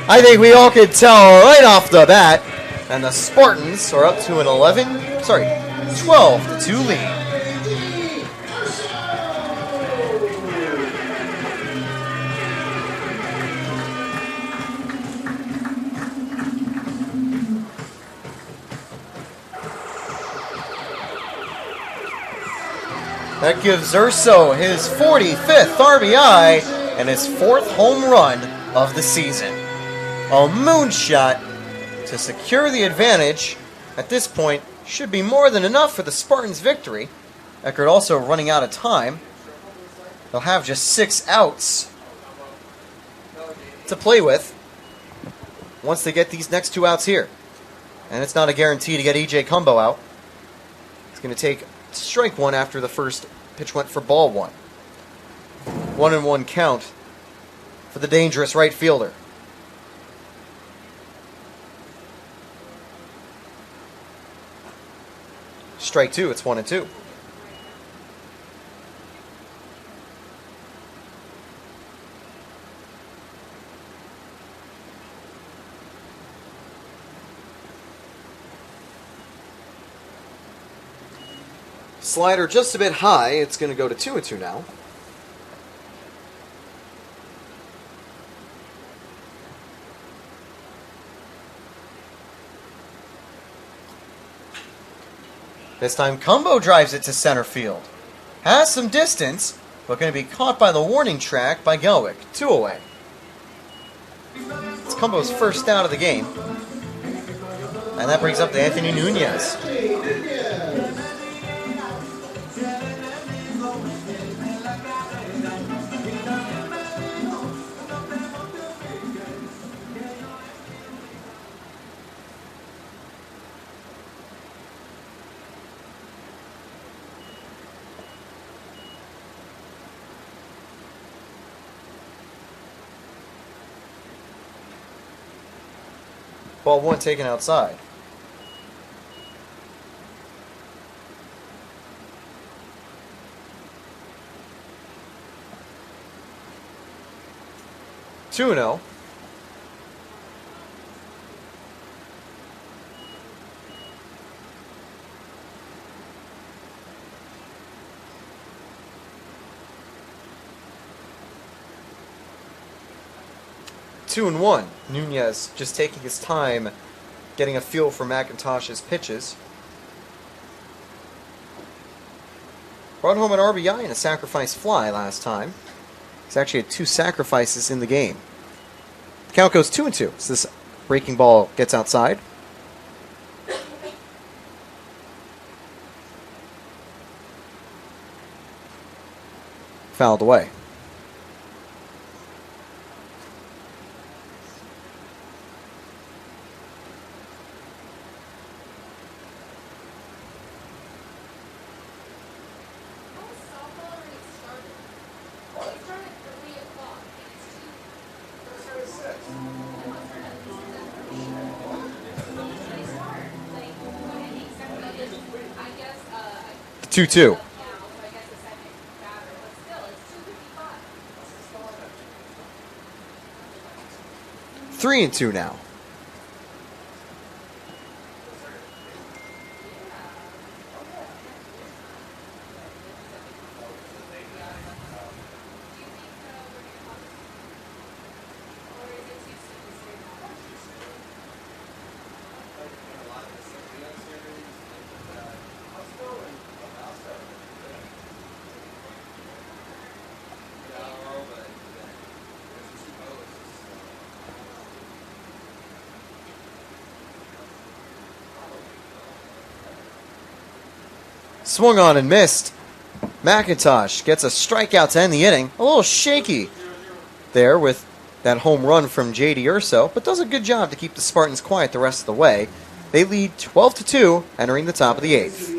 I think we all could tell right off the bat. And the Spartans are up to an 12-2 lead. That gives Urso his 45th RBI and his 4th home run of the season. A moonshot to secure the advantage. At this point, should be more than enough for the Spartans' victory. Eckerd also running out of time. They'll have just 6 outs to play with once they get these next 2 outs here. And it's not a guarantee to get E.J. Cumbo out. It's going to take strike 1 after the first pitch went for ball 1. 1-1 count for the dangerous right fielder. Strike 2, it's 1-2. Slider just a bit high. It's going to go to 2-2 now. This time Cumbo drives it to center field. Has some distance, but going to be caught by the warning track by Gelwick. 2 away. It's Cumbo's first out of the game. And that brings up Anthony Nunez. Ball 1 taken outside. Two 0. Two and 1. Nunez just taking his time, getting a feel for McIntosh's pitches. Brought home an RBI and a sacrifice fly last time. He's actually had 2 sacrifices in the game. The count goes 2-2. So this breaking ball gets outside. Fouled away. Two 2. 3-2 now. Swung on and missed. McIntosh gets a strikeout to end the inning. A little shaky there with that home run from J.D. Urso, but does a good job to keep the Spartans quiet the rest of the way. They lead 12-2 entering the top of the 8th.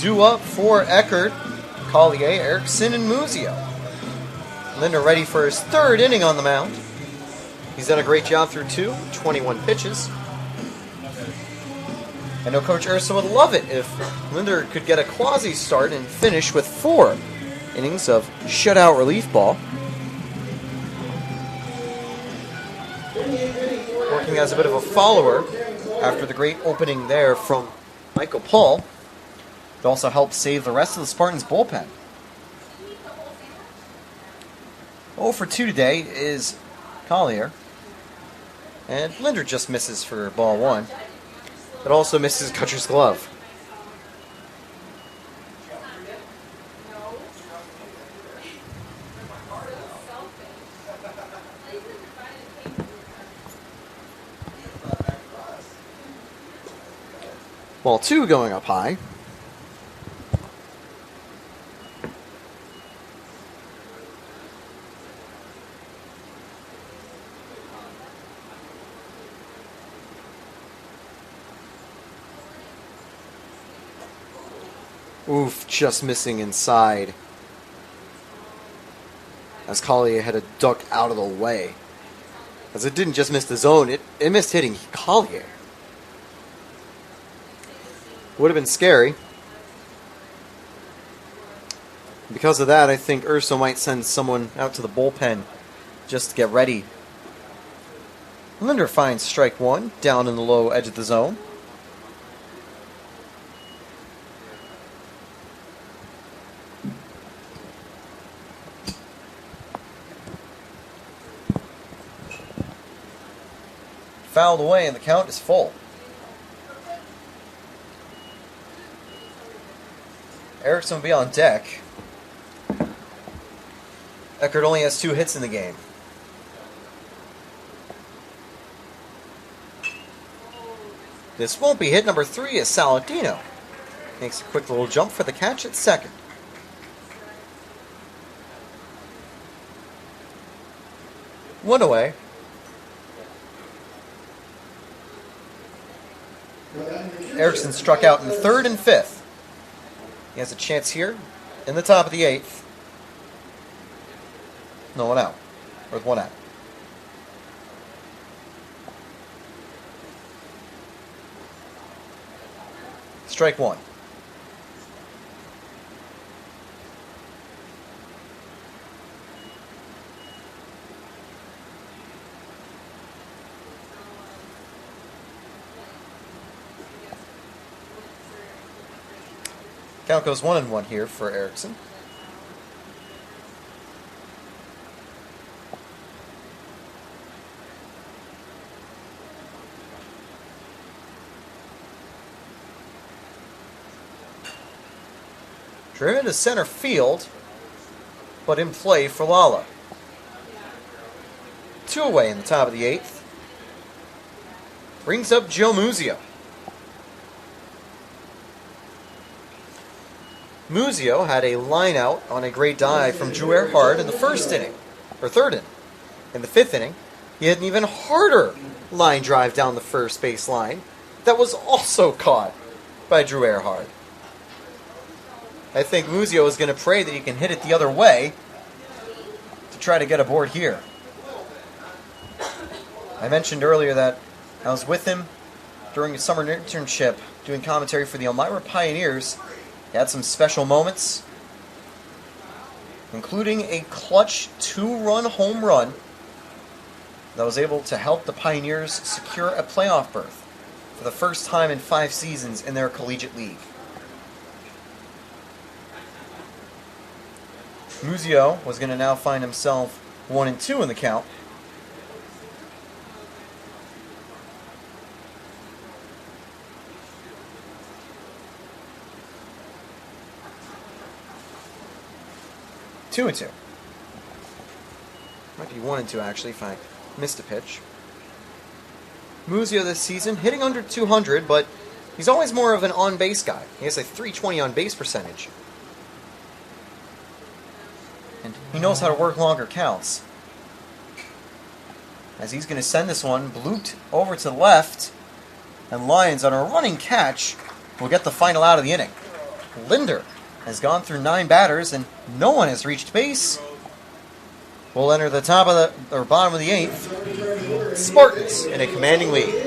due up for Eckerd, Collier, Erickson, and Muzio. Linder ready for his third inning on the mound. He's done a great job through 21 pitches. I know Coach Ursa would love it if Linder could get a quasi start and finish with 4 innings of shutout relief ball. Working as a bit of a follower after the great opening there from Michael Paul. It also helped save the rest of the Spartans' bullpen. 0 for 2 today is Collier. And Linder just misses for ball 1. It also misses catcher's glove. Ball 2 going up high. Oof, just missing inside. As Collier had to duck out of the way. As it didn't just miss the zone, it missed hitting Collier. Would have been scary. Because of that, I think Urso might send someone out to the bullpen just to get ready. Linder finds strike 1 down in the low edge of the zone. Fouled away and the count is full. Erickson will be on deck. Eckerd only has 2 hits in the game. This won't be hit number 3 as Saladino makes a quick little jump for the catch at second. One away. Erickson struck out in the 3rd and 5th. He has a chance here in the top of the 8th. No one out. Or with 1 out. Strike 1. Count goes 1-1 here for Erickson. Driven to center field, but in play for Lala. 2 away in the top of the 8th. Brings up Joe Muzio. Muzio had a line out on a great dive from Drew Eckerd in the 1st inning, or 3rd inning. In the 5th inning, he had an even harder line drive down the first base line that was also caught by Drew Eckerd. I think Muzio is going to pray that he can hit it the other way to try to get aboard here. I mentioned earlier that I was with him during a summer internship doing commentary for the Elmira Pioneers. He had some special moments, including a clutch 2-run home run that was able to help the Pioneers secure a playoff berth for the first time in 5 seasons in their collegiate league. Muzio was going to now find himself 1-2 in the count. Two and 2. Might be 1-2 actually if I missed a pitch. Muzio this season hitting under 200, but he's always more of an on-base guy. He has a .320 on-base percentage. And he knows how to work longer counts. As he's going to send this one blooped over to the left, and Lions on a running catch will get the final out of the inning. Linder has gone through 9 batters and no one has reached base. We'll enter the bottom of the 8th. Spartans in a commanding lead.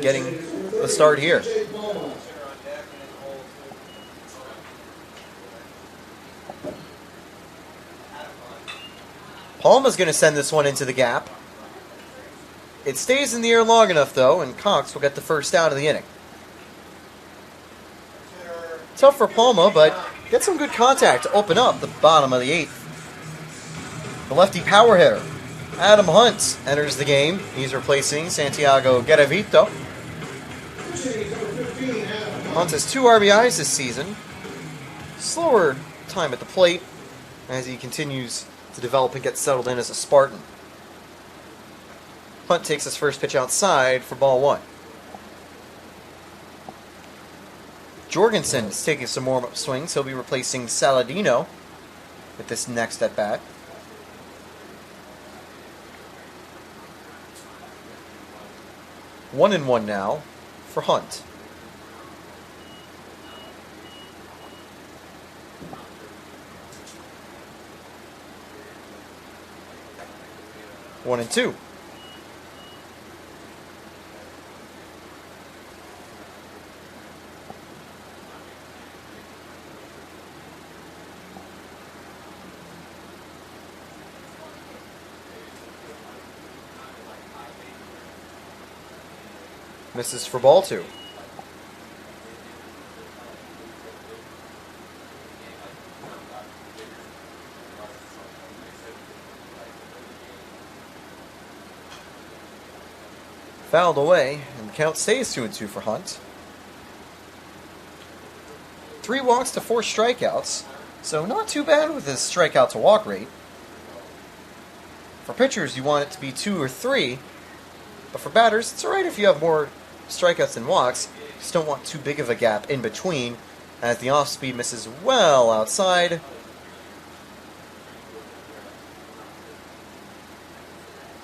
Getting the start here. Palma's going to send this one into the gap. It stays in the air long enough, though, and Cox will get the first out of the inning. Tough for Palma, but get some good contact to open up the bottom of the 8th. The lefty power hitter, Adam Hunt, enters the game. He's replacing Santiago Garavito. Hunt has 2 RBIs this season. Slower time at the plate as he continues to develop and get settled in as a Spartan. Hunt takes his first pitch outside for ball 1. Jorgensen is taking some more swings. He'll be replacing Saladino with this next at bat. One and one now for Hunt. One and two. Misses for ball 2. Fouled away, and the count stays 2-2 for Hunt. 3 walks to 4 strikeouts, so not too bad with his strikeout to walk rate. For pitchers, you want it to be 2 or 3, but for batters, it's alright if you have more strikeouts than walks. Just don't want too big of a gap in between, as the off-speed misses well outside.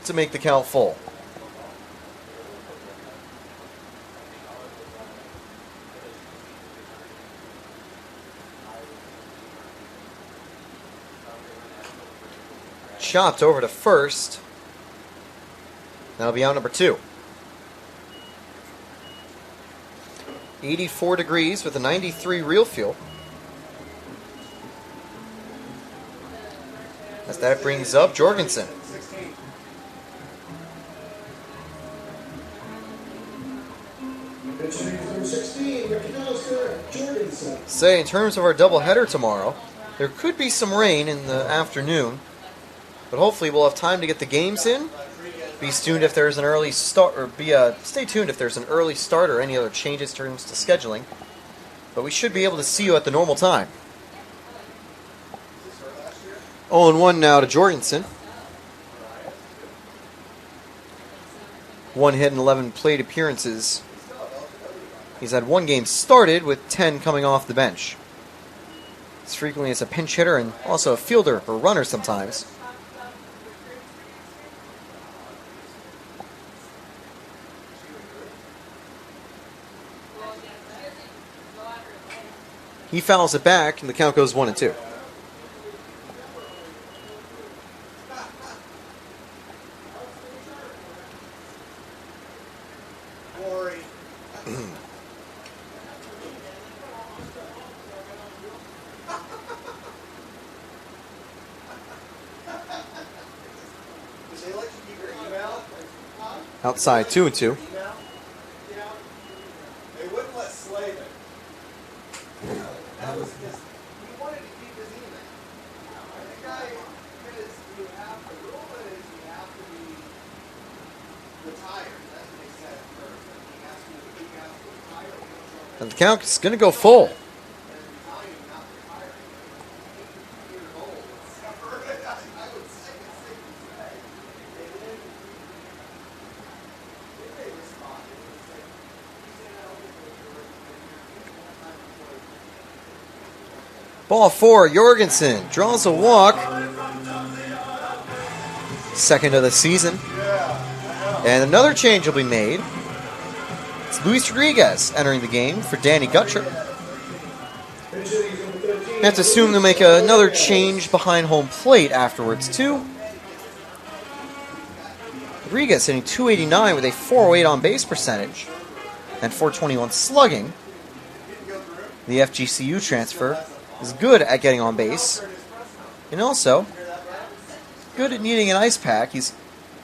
to make the count full. Chopped over to first. That'll be out number 2. 84 degrees with a 93 real fuel. As that brings up Jorgensen. Say, in terms of our doubleheader tomorrow, there could be some rain in the afternoon, but hopefully we'll have time to get the games in. Be tuned if there's an early start, or stay tuned if there's an early start or any other changes in terms to scheduling. But we should be able to see you at the normal time. 0-1 now to Jorgensen. 1 hit and 11 plate appearances. He's had 1 game started with 10 coming off the bench. He's frequently as a pinch hitter and also a fielder or runner sometimes. He fouls it back, and the count goes 1-2. Outside 2-2. And the count is going to go full. Ball 4, Jorgensen draws a walk. Second of the season. And another change will be made. It's Luis Rodriguez entering the game for Danny Gutcher. We have to assume they'll make another change behind home plate afterwards, too. Rodriguez hitting .289 with a .408 on base percentage and .421 slugging. The FGCU transfer is good at getting on base and also good at needing an ice pack. He's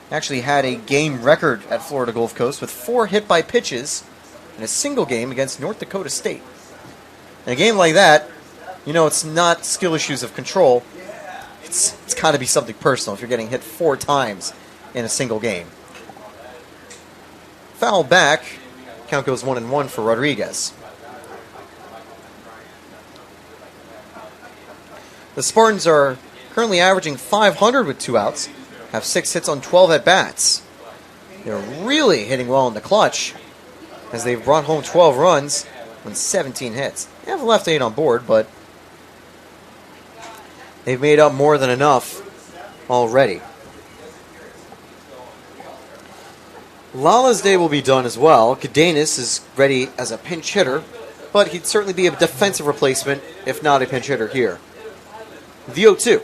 actually had a game record at Florida Gulf Coast with 4 hit-by pitches in a single game against North Dakota State. In a game like that, you know it's not skill issues of control. It's got to be something personal if you're getting hit 4 times in a single game. Foul back. Count goes 1-1 for Rodriguez. The Spartans are currently averaging .500 with 2 outs, have 6 hits on 12 at-bats. They're really hitting well in the clutch, as they've brought home 12 runs on 17 hits. They have left 8 on board, but they've made up more than enough already. Lala's day will be done as well. Cadenas is ready as a pinch hitter, but he'd certainly be a defensive replacement, if not a pinch hitter here. The 0-2.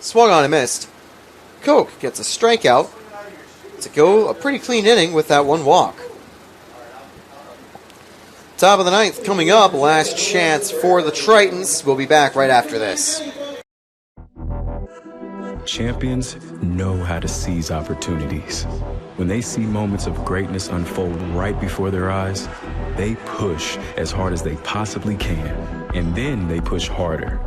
Swung on and missed. Koch gets a strikeout to go a pretty clean inning with that 1 walk. Top of the 9th coming up. Last chance for the Tritons. We'll be back right after this. Champions know how to seize opportunities. When they see moments of greatness unfold right before their eyes, they push as hard as they possibly can, and then they push harder.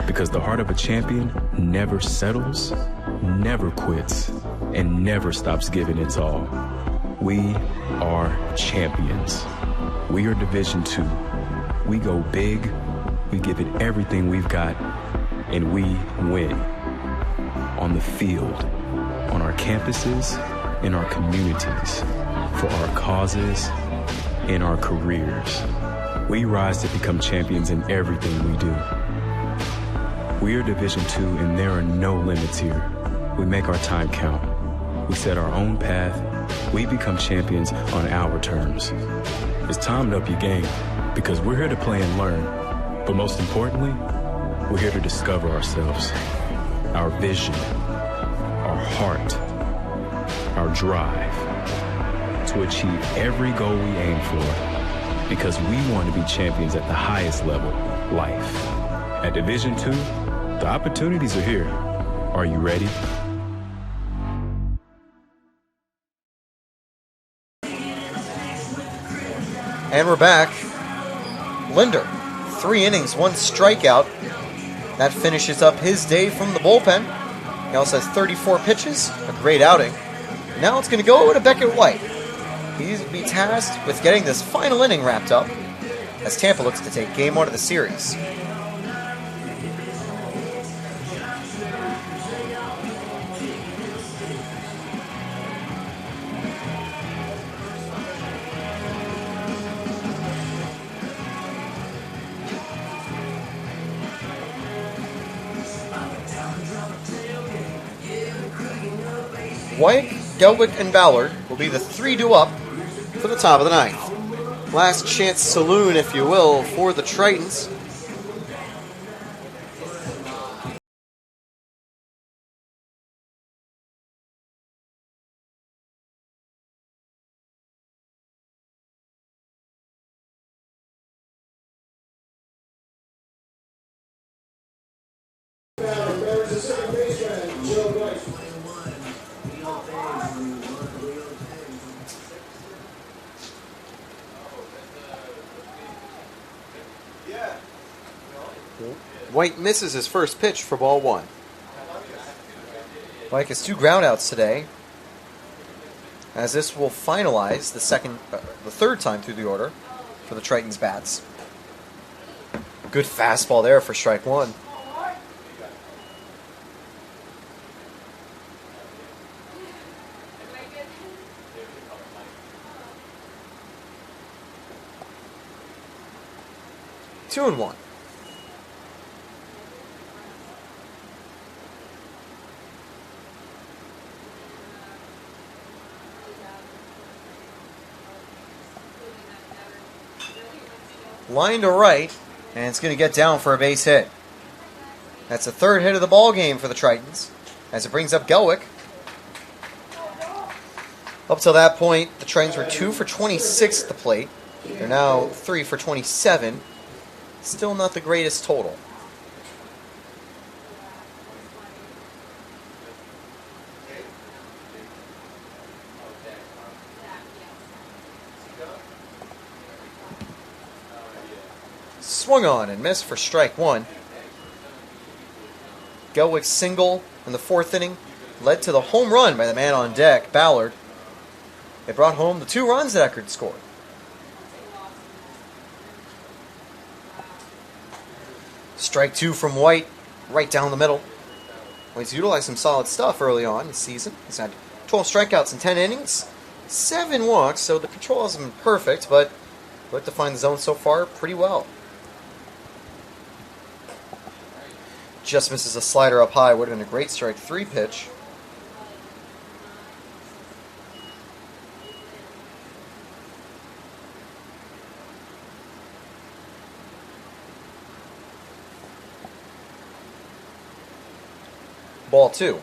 Because the heart of a champion never settles, never quits, and never stops giving its all. We are champions. We are Division II. We go big, we give it everything we've got, and we win. On the field, on our campuses, in our communities, for our causes, in our careers. We rise to become champions in everything we do. We are Division II, and there are no limits here. We make our time count. We set our own path. We become champions on our terms. It's time to up your game, because we're here to play and learn. But most importantly, we're here to discover ourselves, our vision, our heart, our drive, to achieve every goal we aim for, because we want to be champions at the highest level, life. At Division II, the opportunities are here. Are you ready? And we're back. Linder, 3 innings, 1 strikeout. That finishes up his day from the bullpen. He also has 34 pitches, a great outing. Now it's going to go to Beckett White. He's going to be tasked with getting this final inning wrapped up as Tampa looks to take game 1 of the series. White, Gelwick, and Ballard will be the 3 due up for the top of the 9th. Last chance saloon, if you will, for the Tritons. White misses his first pitch for ball 1. White has 2 groundouts today, as this will finalize the third time through the order for the Tritons bats. Good fastball there for strike 1. Two and 1. Line to right, and it's going to get down for a base hit. That's the 3rd hit of the ball game for the Tritons, as it brings up Gelwick. Up till that point, the Tritons were 2 for 26 at the plate. They're now 3 for 27. Still not the greatest total. Swung on and missed for strike 1. Gelwick's single in the 4th inning led to the home run by the man on deck, Ballard. They brought home the 2 runs that Eckerd scored. Strike 2 from White, right down the middle. White's utilized some solid stuff early on in the season. He's had 12 strikeouts in 10 innings, 7 walks, so the control hasn't been perfect, but looked to find the zone so far pretty well. Just misses a slider up high. Would have been a great strike 3 pitch. Ball 2.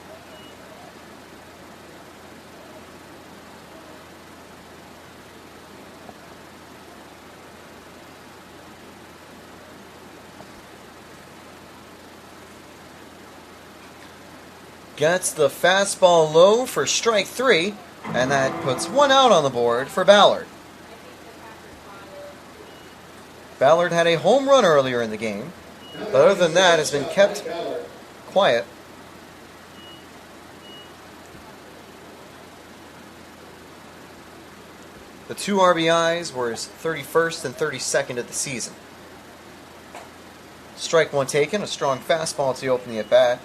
Gets the fastball low for strike 3, and that puts 1 out on the board for Ballard. Ballard had a home run earlier in the game, but other than that has been kept quiet. The 2 RBIs were his 31st and 32nd of the season. Strike 1 taken, a strong fastball to open the at-bat.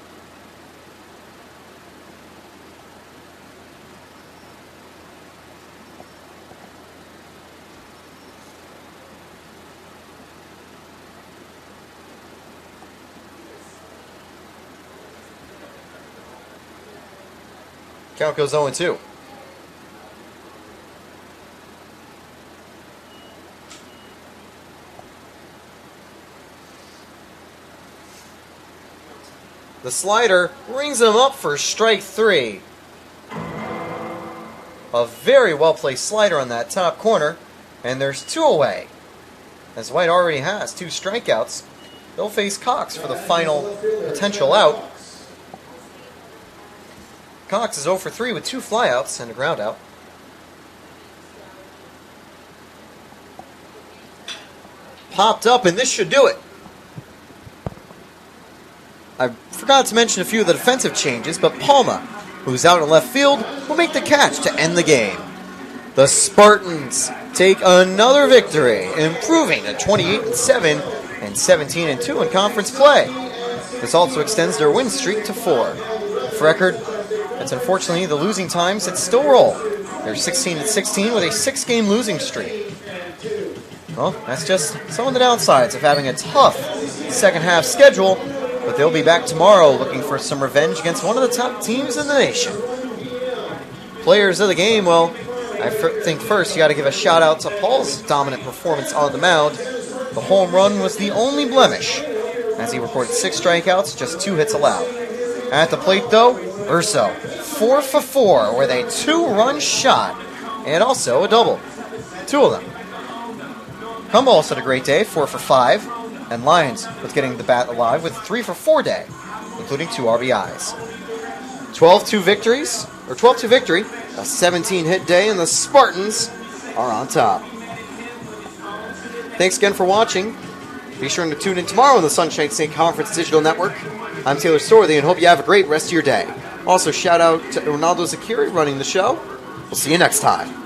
Count goes 0-2. The slider rings him up for strike 3. A very well-placed slider on that top corner, and there's 2 away. As White already has 2 strikeouts, they'll face Cox for the final potential out. Cox is 0 for 3 with 2 flyouts and a ground out. Popped up, and this should do it. I forgot to mention a few of the defensive changes, but Palma, who's out in left field, will make the catch to end the game. The Spartans take another victory, improving to 28-7 and 17-2 in conference play. This also extends their win streak to 4. For Eckerd, it's unfortunately the losing times that still roll. They're 16-16 with a 6-game losing streak. Well, that's just some of the downsides of having a tough second half schedule, but they'll be back tomorrow looking for some revenge against one of the top teams in the nation. Players of the game, well, I think first you got to give a shout out to Paul's dominant performance on the mound. The home run was the only blemish, as he recorded 6 strikeouts, just 2 hits allowed. At the plate, though, Urso, 4 for 4 with a 2-run shot and also a double. 2 of them. Humboldt also had a great day, 4 for 5, and Lyons was getting the bat alive with 3 for 4 day, including 2 RBIs. 12-2 victory, a 17-hit day, and the Spartans are on top. Thanks again for watching. Be sure to tune in tomorrow on the Sunshine State Conference Digital Network. I'm Taylor Storthy, and hope you have a great rest of your day. Also, shout out to Ronaldo Zakiri running the show. We'll see you next time.